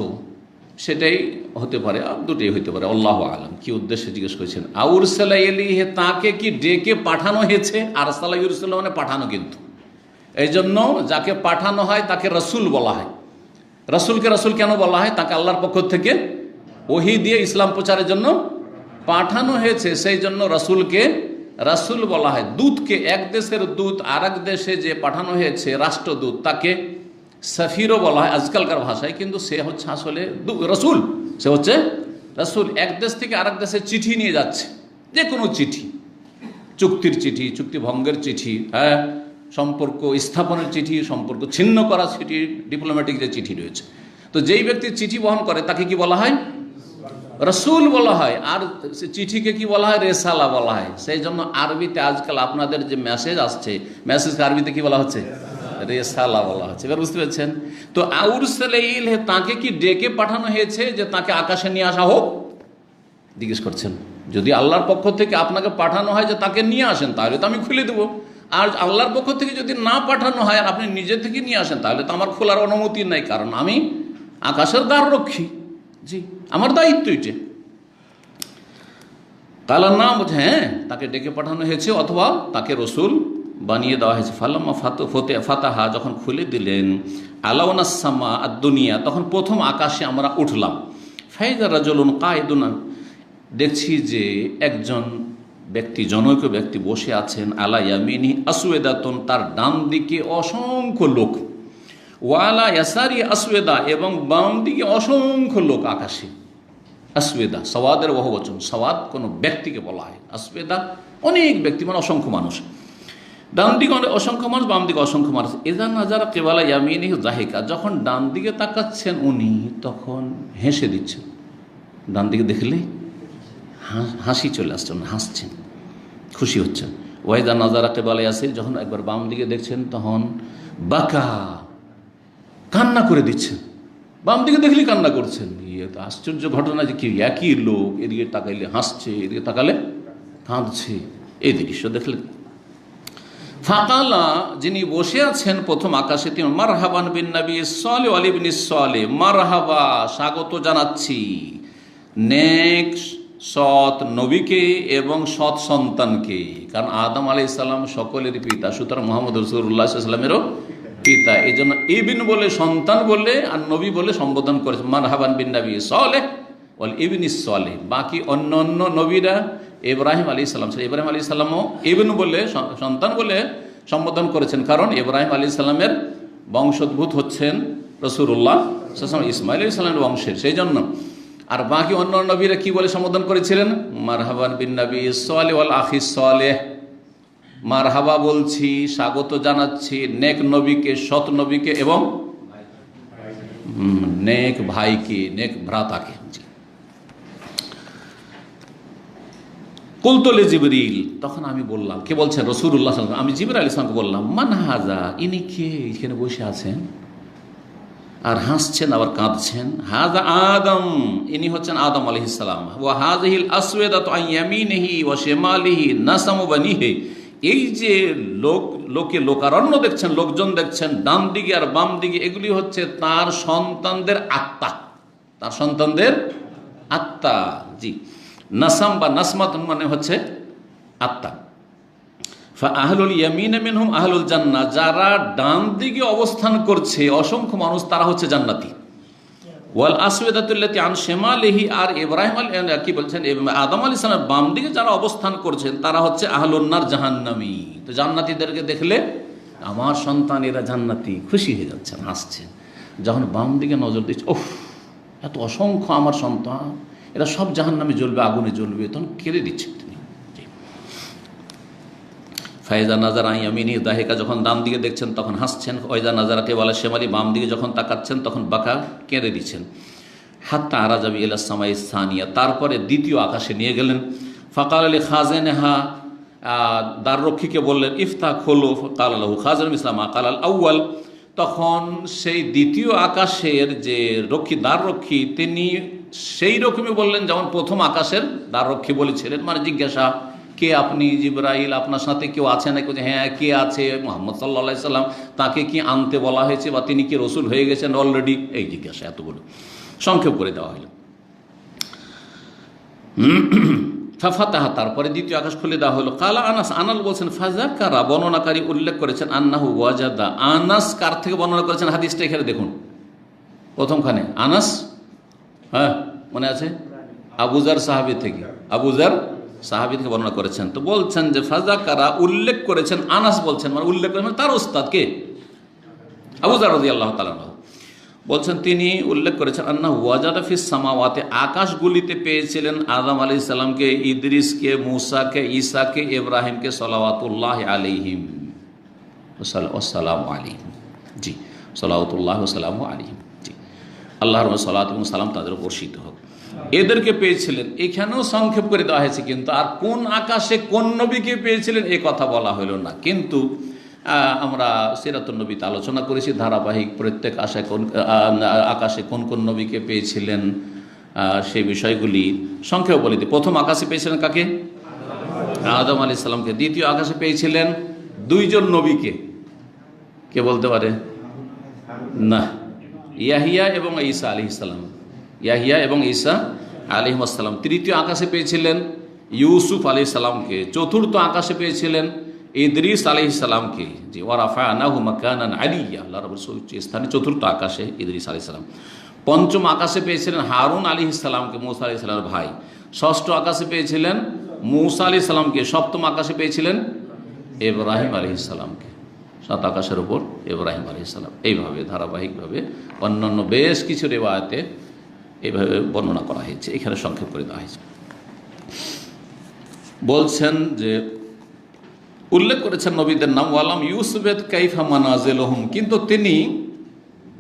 সেটাই হতে পারে, আর দুটোই হতে পারে, আল্লাহু আলাম। কি উদ্দেশ্যে জিজ্ঞেস করেছেন? আউরসাল ইলাইহি, তাকে কি ডেকে পাঠানো হয়েছে? আরসালা ইউরসালু মানে পাঠানো, কিন্তু এই জন্য যাকে পাঠানো হয় তাকে রসুল বলা হয়। রসুলকে রসুল কেন বলা হয়? তাকে আল্লাহর পক্ষ থেকে ওহী দিয়ে ইসলাম প্রচারের জন্য পাঠানো হয়েছে, সেই জন্য রসুলকে রাসূল বলা হয়। দূতকে, এক দেশের দূত আর এক দেশে যে পাঠানো হয়েছে রাষ্ট্রদূত, তাকে সফিরও বলা হয় আজকালকার ভাষায়, কিন্তু সে হচ্ছে আসলে রসুল। সে হচ্ছে রসুল। এক দেশ থেকে আরেক দেশে চিঠি নিয়ে যাচ্ছে, যে কোনো চিঠি, চুক্তির চিঠি, চুক্তি ভঙ্গের চিঠি, হ্যাঁ, সম্পর্ক স্থাপনের চিঠি, সম্পর্ক ছিন্ন করা চিঠি, ডিপ্লোম্যাটিক যে চিঠি রয়েছে। তো যেই ব্যক্তি চিঠি বহন করে তাকে কি বলা হয়? রসুল বলা হয়। আর চিঠিকে কি বলা হয়? রেসালা বলা হয়। সেই জন্য আরবিতে আজকাল আপনাদের যে মেসেজ আসছে, মেসেজকে আরবিতে কি বলা হচ্ছে? রেসালা বলা হচ্ছে। এবার বুঝতে পেরেছেন? তো আউরসালা ইলাইহি, তাকে কি ডেকে পাঠানো হয়েছে যে তাকে আকাশে নিয়ে আসা হোক? জিজ্ঞেস করছেন। যদি আল্লাহর পক্ষ থেকে আপনাকে পাঠানো হয় যে তাকে নিয়ে আসেন, তাহলে তো আমি খুলে দেবো। আর আল্লাহর পক্ষ থেকে যদি না পাঠানো হয় আর আপনি নিজে থেকে নিয়ে আসেন, তাহলে তো আমার খোলার অনুমতি নাই, কারণ আমি আকাশের দ্বাররক্ষী। জি, আমার দায়িত্ব এটা। কালার না বোঝে, হ্যাঁ, তাকে ডেকে পাঠানো হয়েছে অথবা তাকে রসুল বানিয়ে দেওয়া হয়েছে। ফালাম্মা ফাতাহা, যখন খুলে দিলেন, আলাউনাস সামা আদ-দুনিয়া, তখন প্রথম আকাশে আমরা উঠলাম। ফাইজা রাজুলুন কায়দুন, দেখছি যে একজন ব্যক্তি, জনৈক ব্যক্তি বসে আছেন, আলা ইয়ামিনি আসওয়াদাতুন, তার ডান দিকে অসংখ্য লোক, ওয়ালা ইয়াসারি আসওয়াদা, এবং বাম দিকে অসংখ্য লোক আকাশে। আসওয়াদা সওয়াদের বহুবচন, সওয়াদ কোনো ব্যক্তিকে বলা হয়, আসওয়াদা অনেক ব্যক্তি মানে অসংখ্য মানুষ। ডান দিকে অসংখ্য মানুষ, বাম দিকে অসংখ্য মানুষ। ইযা নাজারা কিবালা ইয়ামিনিহি যাহিকা, যখন ডান দিকে তাকাচ্ছেন উনি, তখন হেসে দিচ্ছেন। ডান দিকে দেখলে হাসি চলে আসছেন, হাসছেন, খুশি হচ্ছেন। ওয়াইদা নাজারা কিবালা ইয়াসির, যখন একবার বাম দিকে দেখছেন তখন বাকা, কান্না করে দিচ্ছেন। বাম দিকে দেখলে কান্না করছেন। তো আশ্চর্য ঘটনা যে কি একই লোক, এদিকে তাকাইলে হাসছে, এদিকে তাকালে কাঁদছে। এই দৃশ্য দেখলেন। ফাকালা, যিনি বসে আছেন প্রথম আকাশে, তিনি মারহাবান বিন নবী সালেহ আলী বিন সালেহ, মারহাবা, স্বাগত জানাচ্ছি নেক সৎ নবীকে এবং সৎ সন্তানকে। কারণ আদম আলাইহিস সালাম সকলেরই পিতা, সুতরাং মুহাম্মদ রাসূলুল্লাহ সাল্লাল্লাহু আলাইহি ওয়াসাল্লামেরও পিতা। এই জন্য ইবিন বলে, সন্তান বলে, আর নবী বলে সম্বোধন করেছে। মারহাবান বিন নবী সালেহ ওয়াল ইবনি সালেহ। বাকি অন্য অন্য নবীরা, ইব্রাহিম আলাইহিস সালাম, ইব্রাহিম আলাইহিস সালামও ইবন বলে, সন্তান বলে সম্বোধন করেছেন, কারণ ইব্রাহিম আলাইহিস সালামের বংশোদ্ভূত হচ্ছেন রাসূলুল্লাহ সাল্লাল্লাহু আলাইহি ওয়াসাল্লাম, ইসমাঈল আলাইহিস সালামের বংশের, সেই জন্য। আর বাকি অন্য নবীরা কি বলে সম্বোধন করেছিলেন? মারহাবান বিন নবী সালেহ ওয়াল আখি সালেহ, মারহাবা বলছি, স্বাগত জানাচ্ছি নেক নবীকে, সৎ নবীকে এবং নেক ভাইকে, নেক ভ্রাতাকে। কুলতুল জিবরিল, তখন আমি বললাম, কে বলছেন? রাসূলুল্লাহ সাল্লাল্লাহু আলাইহি ওয়াসাল্লাম। আমি জিবরাইল আলাইহিস সালামকে বললাম, মান হাযা, ইনি কে? এখানে বসে আছেন আর হাসছেন আবার কাঁদছেন। হাযা আদম, ইনি হচ্ছেন আদম আলাইহিস সালাম। ওয়া হাযিহিল আসওয়াদাতু আন ইয়ামিনিহি ওয়া শিমালিহি নাসামু বানিহি, এই যে লোকারণ্য দেখছেন, লোকজন দেখছেন ডান দিকে আর বাম দিকে, এগুলি হচ্ছে তার সন্তানদের আত্মা, তার সন্তানদের আত্মা। জি, নাসাম বা নাসমাতুন মানে হচ্ছে আত্মা। আহলুল ইয়ামিন মিনহুম আহলুল জান্নাহ, যারা ডান দিকে অবস্থান করছে অসংখ্য মানুষ, তারা হচ্ছে জান্নাতি। ওয়াল আসওয়াদাতুল্লাতি আন শিমালিহি, আর ইব্রাহিম কি বলছেন, আদম আলাইহিস সালামের বাম দিকে যারা অবস্থান করছেন তারা হচ্ছে আহলুন নার, জাহান্নামী। তো জান্নাতীদেরকে দেখলে আমার সন্তান এরা জান্নাতি, খুশি হয়ে যাচ্ছেন, হাসছেন। যখন বাম দিকে নজর দিচ্ছে, ওফ এত অসংখ্য আমার সন্তান, এরা সব জাহান্নামে জ্বলবে, আগুনে জ্বলবে, তখন কেঁদে দিচ্ছেন তিনি। ফায়জা নাজার আইয়ামিনী দাহিকা, যখন ডান দিকে দেখছেন তখন হাসছেন। ওয়াইজা নাজারাতে ওয়ালা শেমালি, বাম দিকে যখন তাকাচ্ছেন তখন বাঁকা কেঁদে দিচ্ছেন। হাত্তা আরাজাবি ইলা সামাই সানিয়া, তারপরে দ্বিতীয় আকাশে নিয়ে গেলেন। ফাকাল আলী খাজেনেহা, দ্বাররক্ষীকে বললেন ইফতা খোলো। কাল আল্লাহু খাজেন ইসলাম কাল আল আউ্য়াল, তখন সেই দ্বিতীয় আকাশের যে দ্বাররক্ষী তিনি সেই রকমই বললেন যেমন প্রথম আকাশের দ্বাররক্ষী বলেছিলেন। মানে জিজ্ঞাসা, কে আপনি? জিবরাইল, আপনার সাথে কেউ আছে নাকি? হ্যাঁ, কে আছে? মুহাম্মদ সাল্লাল্লাহু আলাইহি সাল্লাম, তাকে কি আনতে বলা হয়েছে বা তিনি কি রসুল হয়ে গেছেন অলরেডি? এই জিজ্ঞাসা এতগুলো সংক্ষেপ করে দেওয়া হলো। ফাফাতাহা, তারপরে দ্বিতীয় আকাশ খুলে দেওয়া হলো। কালা আনাস, আনাল বলছেন ফাযাকারা, বর্ণনাকারী উল্লেখ করেছেন আন্নাহু ওয়াজাদা। আনাস কার থেকে বর্ণনা করেছেন হাদিসটা এখানে দেখুন প্রথমখানে। আনাস, হ্যাঁ মনে আছে, আবুজার সাহাবী থেকে, আবুজার সাহাবী থেকে বর্ণনা করেছেন। তো বলছেন যে ফাযাকারা, উল্লেখ করেছেন, আনাস বলছেন মানে উল্লেখ করেছেন তার ওস্তাদ কে? আবুজার রাদিয়াল্লাহু তাআলা আনহু। বলছেন তিনি উল্লেখ করেছেন আন্না ওয়াজাদা ফিস সামাওয়াতে, আকাশগুলিতে পেয়েছিলেন আদম আলাইহিস সালামকে, ইদ্রিসকে, মূসাকে, ঈসাকে, ইব্রাহিমকে সালাওয়াতুল্লাহ আলাইহিম ওয়াসসালামু আলাইহিম। জি, সালাওয়াতুল্লাহ ওয়াসসালামু আলাইহিম। জি, আল্লাহর সালাত এবং সালাম তাদের উপর বর্ষিত হোক। এদেরকে পেয়েছিলেন, এখানেও সংক্ষেপ করে দেওয়া হয়েছে, কিন্তু আর কোন আকাশে কোন নবীকে পেয়েছিলেন এ কথা বলা হলো না। কিন্তু আমরা সিরাতুন নবীতে আলোচনা করেছি ধারাবাহিক, প্রত্যেক আকাশে কোন কোন নবীকে পেয়েছিলেন সেই বিষয়গুলি সংক্ষেপে বলে দিই। প্রথম আকাশে পেয়েছিলেন কাকে? আদম আলাইহিস সালামকে। দ্বিতীয় আকাশে পেয়েছিলেন দুইজন নবীকে, কে বলতে পারে? না, ইয়াহিয়া এবং ঈসা আলাইহিস সালাম, ইয়াহিয়া এবং ঈসা আলাইহিস সালাম। তৃতীয় আকাশে পেয়েছিলেন ইউসুফ আলাইহিস সালামকে। চতুর্থ আকাশে পেয়েছিলেন ইদ্রিস আলাইহিস সালামকে। জি, ওয়া রাফা'নাহু মাকানান আলিয়্যা, আল্লাহ রাব্বুল উচ্চ স্থানে চতুর্থ আকাশে ইদ্রিস আলাইহিস সালাম। পঞ্চম আকাশে পেয়েছিলেন হারুন আলাইহিস সালামকে, মূসা আলাইহিস সালামের ভাই। ষষ্ঠ আকাশে পেয়েছিলেন মূসা আলাইহিস সালামকে। সপ্তম আকাশে পেয়েছিলেন ইব্রাহিম আলাইহিস সালামকে। সাত আকাশের উপর ইব্রাহিম আলাইহিস সালাম। এইভাবে ধারাবাহিকভাবে অন্যান্য বেশ কিছু রিওয়ায়াতে এইভাবে বর্ণনা করা হয়েছে, এখানে সংক্ষেপ করে দেওয়া হয়েছে। বলছেন যে উল্লেখ করেছেন নবীদের নাম, ওয়ালাম ইউসুফেত কাইফা মানাজিলুহুম, কিন্তু তিনি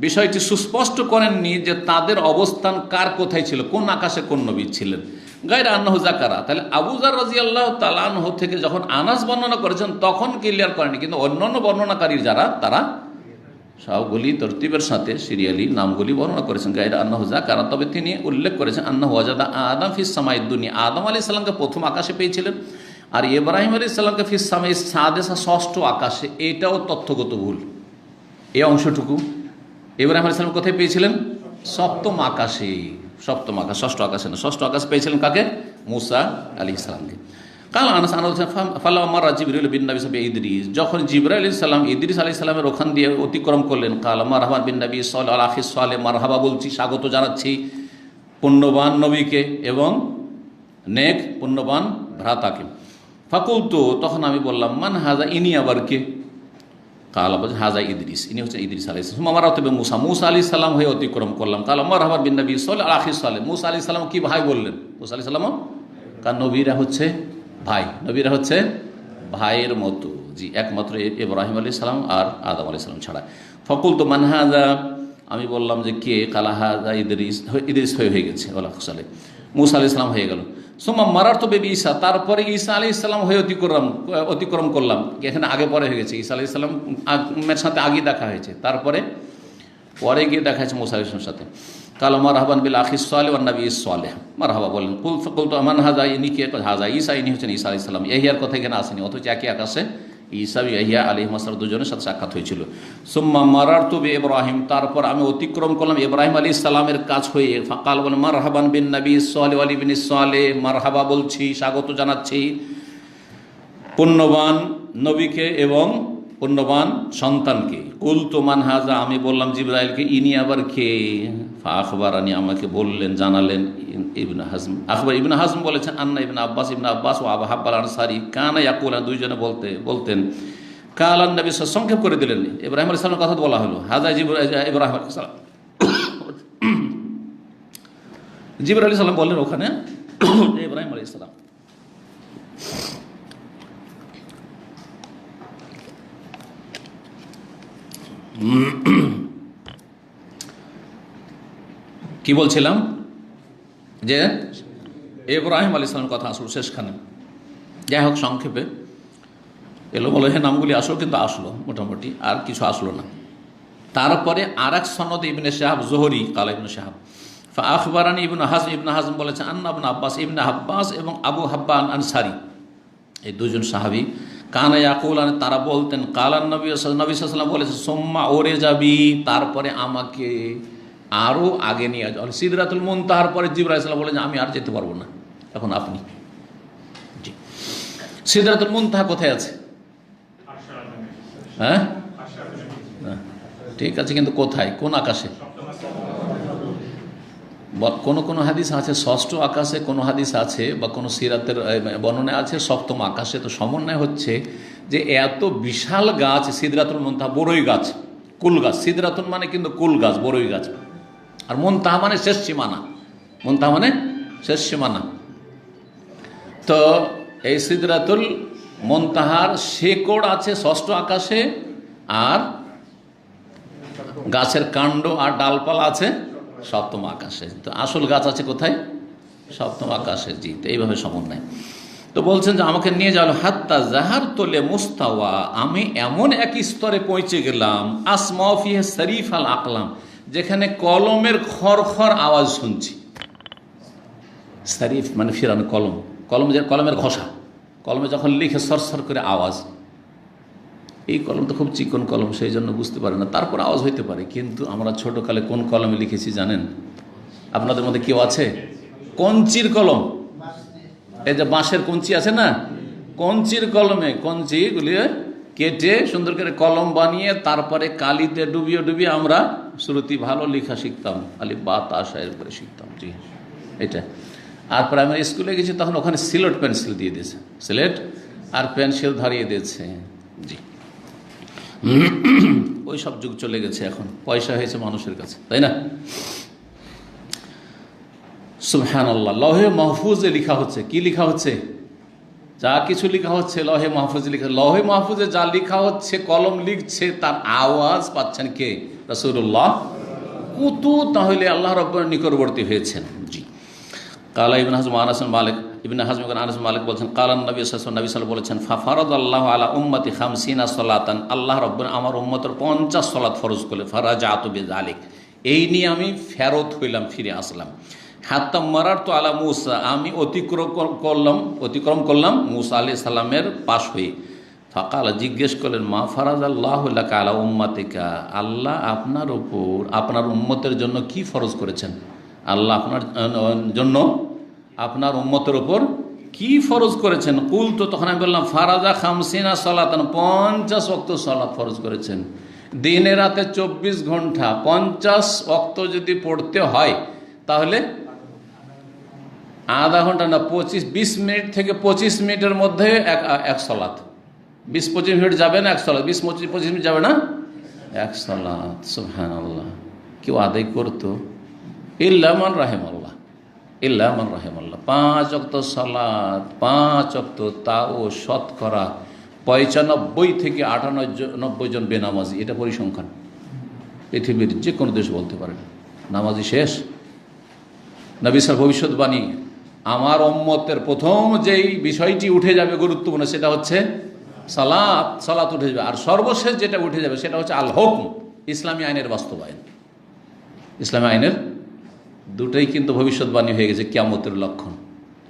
বিষয়টি সুস্পষ্ট করেননি যে তাদের অবস্থান কার কোথায় ছিল, কোন আকাশে কোন নবী ছিলেন। গায়রা আন্নাহু যাকারা, তাহলে আবুজার রাদিয়াল্লাহু তাআলা আনহু থেকে যখন আনাস বর্ণনা করেছেন তখন ক্লিয়ার করেনি, কিন্তু অন্যান্য বর্ণনাকারী যারা তারা সবগুলি তরতিবের সাথে সিরিয়ালি নামগুলি বর্ণনা করেছেন। গায়রা আন্নাহু যাকারা, তবে তিনি উল্লেখ করেছেন আন্নাহু ওয়াজাদা আদম ফিস সামাইদ দুনিয়া, আদম আলাইহিস সালামকে প্রথম আকাশে পেয়েছিলেন, আর ইব্রাহিম আলাইহিস সালামকে ফিস সামাই সাদেসা, ষষ্ঠ আকাশে। এটাও তথ্যগত ভুল এই অংশটুকু। ইব্রাহিম আলাইহিস সালাম কোথায় পেয়েছিলেন? সপ্তম আকাশে। সপ্তম আকাশ, ষষ্ঠ আকাশে না, ষষ্ঠ আকাশ পেয়েছিলেন কাকে? মূসা আলাইহিস সালামকে। কাল আনাস ফালাম্মা জিবরিল বিন নবী সাল্লাল্লাহু ইদ্রিস, যখন জিবরাইল আলাইহিস সালাম ইদ্রিস আলাইহিস সালামের ওখান দিয়ে অতিক্রম করলেন, কাল মারহাবান বিন নবী সাল্লাল্লাহু আলাইহি ওয়াসাল্লাম, মারহাবা বলছি, স্বাগত জানাচ্ছি পুণ্যবান নবীকে এবং নেক পুণ্যবান ভ্রাতাকে। ফাকুলতু, তখন আমি বললাম, মান হাজা, ইনি আবার কে? কাল হাজা ইদ্রিস, ইনি হচ্ছেন ইদ্রিস আলাইহিস সালাম। আমার তবে মুসা, মুসা আলাইহিস সালাম হয়ে অতিক্রম করলাম। কাল মারহাবান বিন নবী সাল্লাল্লাহু আলাইহি ওয়াসাল্লাম, মুসা আলাইহিস সালাম কি ভাই বললেন? মুসা আলাইহিস সালাম, কারণ নবীরা হচ্ছে ভাই, নবীরা হচ্ছে ভাইয়ের মতো। জি, একমাত্র ইব্রাহিম আলাইহিস সালাম আর আদম আলাইহিস সালাম ছাড়া। ফাকুলতু মান হাজা, আমি বললাম যে কে? কালা হাজা ইদ্রিস, ইদ্রিস হয়ে গেছে, মুসা আলাইহিস সালাম হয়ে গেল। সুম্মা মারারতু বিবি ঈসা, তারপরে ঈসা আলাইহিস সালাম হয়ে অতিক্রম করলাম। এখানে আগে পরে হয়ে গেছে, ঈসা আলাইহিস সালামের সাথে আগে দেখা হয়েছে, তারপরে পরে গিয়ে দেখা হয়েছে মুসা আলাইহিস সালামের সাথে। কালা মারহাবান বিল আখিস সালেহ ওয়ান নবী সালেহ, মারহাবা বলেন। কুলতু মান হাজা, ইনি কে? হাজা ঈসা, ইনি হচ্ছেন ঈসা আলাইহিস সালাম। ইয়াহিয়ার কথা এখানে আসেনি, অথচ একই আকাশে ঈসা ইয়াহিয়া আলাইহিস সালাম দুজনের সাথে সাক্ষাৎ হয়েছিল। সুম্মা মারারতু বি ইব্রাহিম, তারপর আমি অতিক্রম করলাম ইব্রাহিম আলাইহিস সালামের কাছ হয়ে। ফাকাল বলেন মারহাবান বিন নবী সালেহ ওয়াল ইবনি সালেহ, মারহাবা বলছি, স্বাগত জানাচ্ছি পুণ্যবান নবীকে এবং পুণ্যবান সন্তানকে। কুলতু মান হাজা, আমি বললাম জিবরাইলকে, ইনি আবার কে? আখবারানি, আমাকে বললেন, জানালেন ইবনে হাজম। আখবর ইবনে হাজম বলেছেন আন্না ইবনে আব্বাস ও আবু হাব্বাল আনসারী কানা ইয়াকুলান, দুইজনে বলতেন কালান নবী সংক্ষেপ করে দিলেন। ইব্রাহিম আলাইহিস সালামের কথা বলা হলো, হাজা ইব্রাহিম আলাইহিস সালাম। জিবরাইল আলাইহিস সালাম বললেন ওখানে ইব্রাহিম আলাইহিস সালাম কি বলছিলাম যে ইব্রাহিম আলাইহিস সালামের কথা আসলো শেষখানে। যাই হোক, সংক্ষেপে এলো বলে হ্যাঁ নামগুলি আসলো, কিন্তু আসলো মোটামুটি, আর কিছু আসলো না। তারপরে আর এক সনদ ইবনে শাহাব জোহরি কালা ইবনে শাহাব আখবারানি ইবনে হাজম বলেছেন আন্না ইবনে আব্বাস ইবনে আব্বাস এবং আবু হাব্বান আনসারি, এই দুজন সাহাবী, কানা ইয়াকুলান, তারা বলতেন, কালান নবী সাল্লাল্লাহু আলাইহি ওয়াসাল্লাম বলেছেন, সুম্মা ওরে যাবি, তারপরে আমাকে আরও আগে নিয়ে যাও সিদরাতুল মুনতাহার পরে। জিবরাইল আলাইহিস সালাম বলেন আমি আর যেতে পারবো না, এখন আপনি। জি, সিদরাতুল মুনতাহা কোথায় আছে? হ্যাঁ ঠিক আছে, কিন্তু কোথায়, কোন আকাশে? কোন কোন হাদিস আছে ষষ্ঠ আকাশে, কোন হাদিস আছে বা কোন সিরাতের বর্ণনায় আছে সপ্তম আকাশে। তো সমন্বয় হচ্ছে যে এত বিশাল গাছ সিদরাতুল মুনতাহা, বড়ই গাছ, কুল গাছ। সিদরাতুল মানে কিন্তু কুল গাছ, বড়ই গাছ। আর মুনতাহা মানে শেষ সীমানা, মুনতাহা মানে শেষ সীমানা। তো এই সিদরাতুল মুনতাহার শেকড় আছে ষষ্ঠ আকাশে, আর গাছের কাণ্ড আর ডালপালা আছে সপ্তম আকাশে। তো আসল গাছ আছে কোথায়? সপ্তম আকাশে। জি, তো এইভাবে সমন্বয়। তো বলছেন যে আমাকে নিয়ে যাওয়া হাত্তা জাহার তোলে মুস্তাওয়া, আমি এমন এক স্তরে পৌঁছে গেলাম, আসমা ফিহে শরীফ আল আকলাম, যেখানে কলমের খড়খড় আওয়াজ শুনছি। শরীফ মানে ফিরানো কলম, কলম যে কলমের ঘষা, কলমে যখন লিখে সরসর করে আওয়াজ। এই কলম তো খুব চিকন কলম, সেই জন্য বুঝতে পারে না, তারপর আওয়াজ হইতে পারে। কিন্তু আমরা ছোটোকালে কোন কলমে লিখেছি জানেন? আপনাদের মধ্যে কেউ আছে? কঞ্চির কলম, এই যে বাঁশের কঞ্চি আছে না, কঞ্চির কলমে কঞ্চিগুলি কেটে সুন্দর করে কলম বানিয়ে তারপরে কালিতে ডুবিয়ে ডুবিয়ে আমরা শ্রুতি ভালো লেখা শিখতাম, আলিফ বা তা শায়ের করে শিখতাম। জি, এটা। আর প্রাইমারি স্কুলে গেছি তখন ওখানে সিলেট পেন্সিল দিয়ে দিয়েছে, সিলেট আর পেন্সিল ধরিয়ে দিয়েছে। জি, ওই সব যুগ চলে গেছে, এখন পয়সা হয়েছে মানুষের কাছে, তাই না? সুবহানাল্লাহ। লহে মাহফুজে লেখা হচ্ছে, কি লেখা হচ্ছে? যা কিছু লেখা হচ্ছে লহে মাহফুজে লেখা। লহে মাহফুজে যা লেখা হচ্ছে, কলম লিখছে, তার আওয়াজ পাচ্ছেন কে? রাসূলুল্লাহ। কত তাহলে আল্লাহ রাব্বুল নিকটবর্তী হয়েছেন। জি, কালা ইবনে হাজম আনাস মালিক, ইবনে হাজম আনাস মালিক বলছেন, কালান নবী সাল্লাল্লাহু আলাইহি ওয়াসাল্লাম বলেছেন, ফাফারাদাল্লাহু আলা উম্মতি 50 সালাতান, আল্লাহ রাব্বুল আমার উম্মতের 50 সালাত ফরজ করলেন। ফারাজাতু বিযালিক, এই নিয়ে আমি ফেরত হইলাম, ফিরে আসলাম। হাত্তা মারারতু আলা মুসা, আমি অতিক্রম করলাম মুসা আলাইহিস সালামের পাশ হয়ে। ফাকালা, জিজ্ঞেস করলেন, মা ফারাদাল্লাহু লাকা আলা উম্মাতিকা, আল্লাহ আপনার উপর আপনার উম্মতের জন্য কি ফরজ করেছেন? আল্লাহ আপনার জন্য আপনার উম্মতের উপর কি ফরজ করেছেন? কুলতু, তখন আমি বললাম, ফারাজা 50 সালাতান, 50 ওয়াক্ত সালাত ফরজ করেছেন। দিনে রাতে 24 ঘন্টা 50 ওয়াক্ত যদি পড়তে হয় তাহলে আধা ঘন্টা না, 20 মিনিট থেকে 25 মিনিটের মধ্যে এক সালাত। 20-25 মিনিট যাবে না এক সালাত, 20-25 মিনিট যাবে না এক সালাত। সুবহানাল্লাহ। কেউ আদায় করতো? ইল্লা মান রাহিমাল্লাহ, ইল্লা মান রাহিমাল্লাহ। 5 ওয়াক্ত সালাত, 5 ওয়াক্ত, তাও শতকরা 95 থেকে 98 জন বেনামাজি। এটা পরিসংখ্যান, পৃথিবীর যে কোনো দেশ বলতে পারেন। নামাজি শেষ। নবী সাল্লাল্লাহু ভবিষ্যৎবাণী, আমার উম্মতের প্রথম যেই বিষয়টি উঠে যাবে গুরুত্বপূর্ণ, সেটা হচ্ছে সালাত। সালাত উঠে যাবে। আর সর্বশেষ যেটা উঠে যাবে সেটা হচ্ছে আল হুকম, ইসলামী আইনের বাস্তবায়ন। ইসলামী আইনের দুটোই কিন্তু ভবিষ্যৎবাণী হয়ে গেছে, কিয়ামতের লক্ষণ।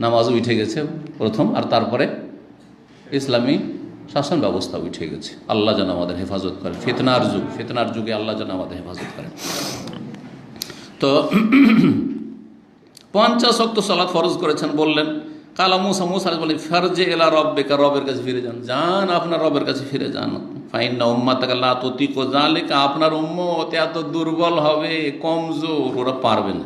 নামাজ উঠে গেছে প্রথম, আর তারপরে ইসলামী শাসন ব্যবস্থা উঠে গেছে। আল্লাহ যেন আমাদের হেফাজত করেন। ফিতনার যুগে আল্লাহ যেন আমাদের হেফাজত করেন। তো 50 ওয়াক্ত সালাত ফরজ করেছেন। বললেন, কালা মুসা বলেন, ফারজে এলা রব্বিকা, রবের কাছে ফিরে যান, যান আপনার রবের কাছে ফিরে যান। ফাইন্না উম্মাতাকা লা তুতিকু যালিকা, আপনার উম্মত এত দুর্বল হবে, কমজোর, ওরা পারবে না।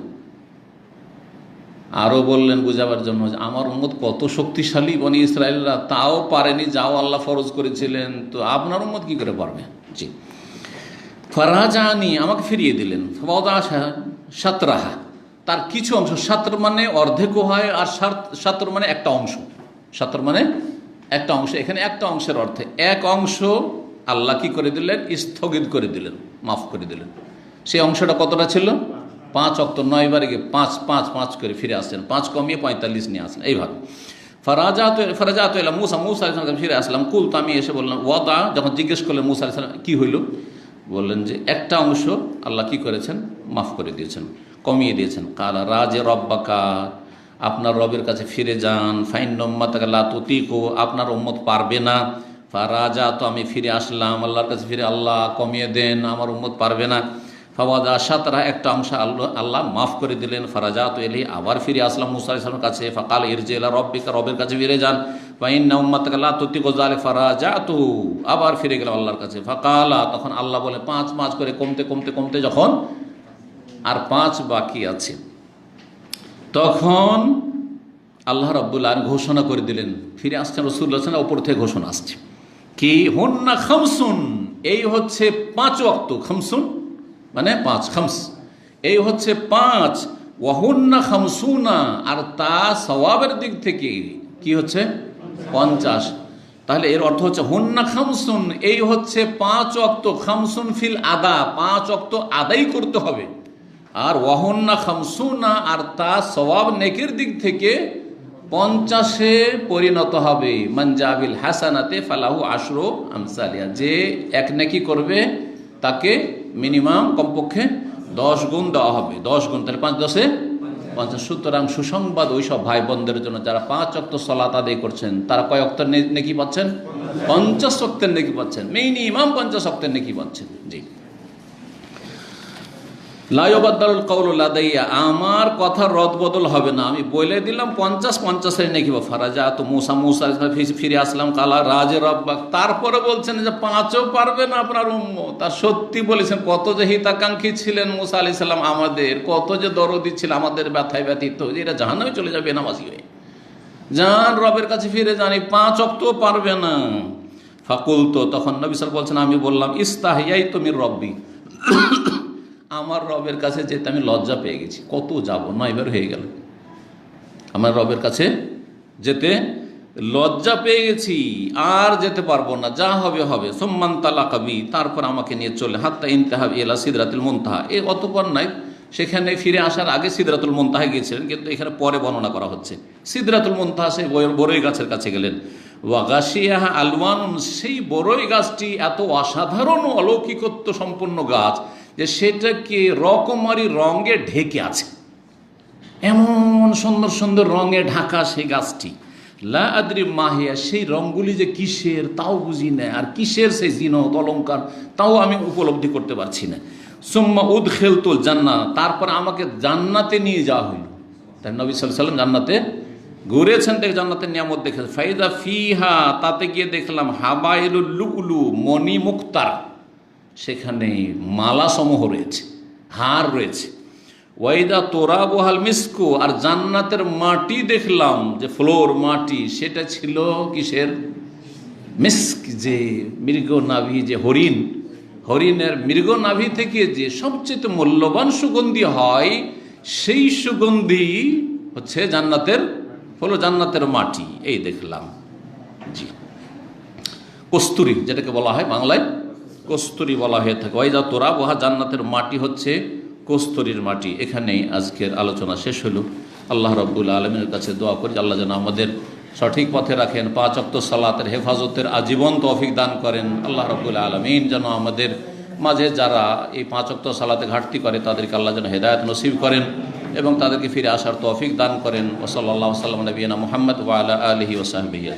আরও বললেন বুঝাবার জন্য যে আমার উম্মত কত শক্তিশালী, বনি ইসরায়েলরা তাও পারেনি, যাও আল্লাহ ফরজ করেছিলেন, তো আপনার উম্মত কি করে পারবে। জি, ফারাজানি, আমাকে ফিরিয়ে দিলেন। সাতরাহা, তার কিছু অংশ, সাতর মানে অর্ধেকও হয়, আর সাতর মানে একটা অংশ, সাতর মানে একটা অংশ, এখানে একটা অংশের অর্থে এক অংশ আল্লাহ কি করে দিলেন, স্থগিত করে দিলেন, মাফ করে দিলেন। সেই অংশটা কতটা ছিল, 5 ওয়াক্ত, 9 বারে গিয়ে 5 করে ফিরে আসছেন, 5 কমিয়ে 45 নিয়ে আসলেন। এইভাবে ফারাজাত এলা মুসা আলাইহিস সালাম ফিরে আসলাম। কুল, তো আমি এসে বললাম, ওয়াদা, যখন জিজ্ঞেস করলেন মুসা আলাইহিস সালাম কি হইল, বললেন যে একটা অংশ আল্লাহ কি করেছেন, মাফ করে দিয়েছেন, কমিয়ে দিয়েছেন। কালা রাজে রব্বাকা, আপনার রবের কাছে ফিরে যান। ফাইন উম্মাতাকা লা তুতিকু, আপনার উম্মত পারবে না। ফারাজা, তো আমি ফিরে আসলাম আল্লাহর কাছে ফিরে, আল্লাহ কমিয়ে দেন, আমার উম্মত পারবে না। ফাওয়াদা সাতরা, একটা অংশ আল্লাহ মাফ করে দিলেন। ফারাজা, তো এলি, আবার ফিরে আসলাম মুসা আলাইহিস সালামের কাছে। ফাকাল ইরজি ইলা রব্বিকা, রবের কাছে ফিরে যান। ফাইন্না উম্মাতাকা লা তুতিকু যালিক, ফারাজাতু, আবার ফিরে গেলাম আল্লাহর কাছে। ফাকালা, তখন আল্লাহ বলে 5 করে কমতে যখন আর 5 বাকি আছে, তখন আল্লাহ রাব্বুল আলামিন ঘোষণা করে দিলেন, ফিরে আসছেন রাসূলুল্লাহ সাল্লাল্লাহু আলাইহি ওয়াসাল্লাম, উপর থেকে ঘোষণা আসছে কি, হুন্না খামসুন, এই হচ্ছে 5 ওয়াক্ত, খামসুন মানে 5, খামস এই হচ্ছে 5, ওয়াহুন্না খামসুনা, আর তা সওয়াবের দিক থেকে কি হচ্ছে 50। তাহলে এর অর্থ হচ্ছে হুন্না খামসুন, এই হচ্ছে 5 ওয়াক্ত, খামসুন ফিল আদা, 5 ওয়াক্ত আদায় করতে হবে, আর ওয়াহুন্না খামসুনা, আর তা সওয়াব নেকির দিক থেকে 50-এ পরিণত হবে। মানজাবিল হাসানাতে ফালাহু আশরু আমসালিহা, যে এক নেকি করবে তাকে মিনিমাম কমপক্ষে 10 গুণ দেওয়া হবে, 10 গুণ, তাহলে 5 10 এ 50। সুতরাং সুসংবাদ ওই সব ভাই বোনদের জন্য যারা 5 ওয়াক্ত সালাত আদায় করছেন, তারা কয় ওয়াক্তের নেকি পাচ্ছেন, 50 ওয়াক্তের নেকি পাচ্ছেন, মিনিমাম 50 ওয়াক্তের নেকি পাচ্ছেন। জি, লা ইউবাদদালুল কাউলু লাদাইয়া, আমার কথা রদ বদল হবে না, আমি বলে দিলাম 50-50 নেকি। ফারাজা, তো মুসা ফিরে আসলাম। কালা রাজে রব্বাক, তারপরে বলছেন যে 5ও পারবে না আপনার উম্মত। তার সত্যি বলেছেন, কত যে হিতাকাঙ্ক্ষী ছিলেন মুসা আলাইহিস সালাম আমাদের, কত যে দরদি ছিল আমাদের ব্যথায় ব্যথিত, যে এরা জাহান্নামে চলে যাবে নামাজি হয়ে, যান রবের কাছে ফিরে যান, এই 5 ওয়াক্তও পারবে না। ফাকুল, তো তখন নবী সাল্লাল্লাহু আলাইহি ওয়াসাল্লাম বলছেন, আমি বললাম, ইস্তাহিয়াইতু মির রব্বি, আমার রবের কাছে যেতে আমি লজ্জা পেয়ে গেছি, কত যাব, 9 বার হয়ে গেল, আমার রবের কাছে যেতে লজ্জা পেয়ে গেছি, আর যেতে পারবো না, যা হবে হবে। সুম্মান তালাকাবি, তারপর আমাকে নিয়ে চলে, হাত্তা ইনতাহা ইলা সিদরাতুল মুনতাহা, এই অতঃপর নাই, সেখানে ফিরে আসার আগে সিদরাতুল মুনতাহা গিয়েছিলেন, কিন্তু এখানে পরে বর্ণনা করা হচ্ছে। সিদরাতুল মুনতাহা, সেই বড়ই গাছের কাছে গেলেন। ওয়া গাশিয়াহা আলওয়ানুন, সেই বড়ই গাছটি এত অসাধারণ অলৌকিকত্ব সম্পন্ন গাছ যে সেটাকে রকমারি রঙে ঢেকে আছে, এমন সুন্দর সুন্দর রঙে ঢাকা সেই গাছটি। লা আদরি মাহিয়া, সেই রঙগুলি যে কিসের তাও বুঝি না, আর কিসের সেই জিনত অলঙ্কার তাও আমি উপলব্ধি করতে পারছি না। সুম্মা উদখিলতুল জান্নাহ, তারপর আমাকে জান্নাতে নিয়ে যাওয়া হইল। তাই নবী সাল্লাল্লাহু আলাইহি ওয়াসাল্লাম জান্নাতে ঘুরেছেন, দেখে জান্নাতের নিয়ামত দেখে। ফাইদা ফিহা, তাতে গিয়ে দেখলাম হাবাইলুল লুলু, মণি মুক্তার, সেখানে মালা সমূহ রয়েছে, হার রয়েছে। ওয়াইদা তোরাবহাল মিসকু, আর জান্নাতের মাটি দেখলাম যে ফ্লোর মাটি, সেটা ছিল কিসের, মিস্ক, যে মৃগ নাভি, যে হরিণের মৃগ নাভি থেকে যে সবচেয়ে মূল্যবান সুগন্ধি হয়, সেই সুগন্ধি হচ্ছে জান্নাতের হলো জান্নাতের মাটি, এই দেখলাম। জি, কস্তুরী যেটাকে বলা হয় বাংলায় কস্তুরী বলা হয়ে থাকে। ওয়াইদা তোরাবহা, জান্নাতের মাটি হচ্ছে কস্তুরীর মাটি। এখানেই আজকের আলোচনা শেষ হলো। আল্লাহ রাব্বুল আলামিনের কাছে দোয়া করি, আল্লাহ যেন আমাদের সঠিক পথে রাখেন, 5 ওয়াক্ত সালাতের হেফাজতের আজীবন তৌফিক দান করেন। আল্লাহ রাব্বুল আলামিন যেন আমাদের মাঝে যারা এই 5 ওয়াক্ত সালাতে ঘাটতি করে তাদেরকে আল্লাহ যেন হেদায়েত নসিব করেন এবং তাদেরকে ফিরে আসার তৌফিক দান করেন। ওয়া সাল্লাল্লাহু আলা সাল্লাম নবিয়িনা মুহাম্মদ ওয়া আলা আলিহি ওয়া সাহবিহি।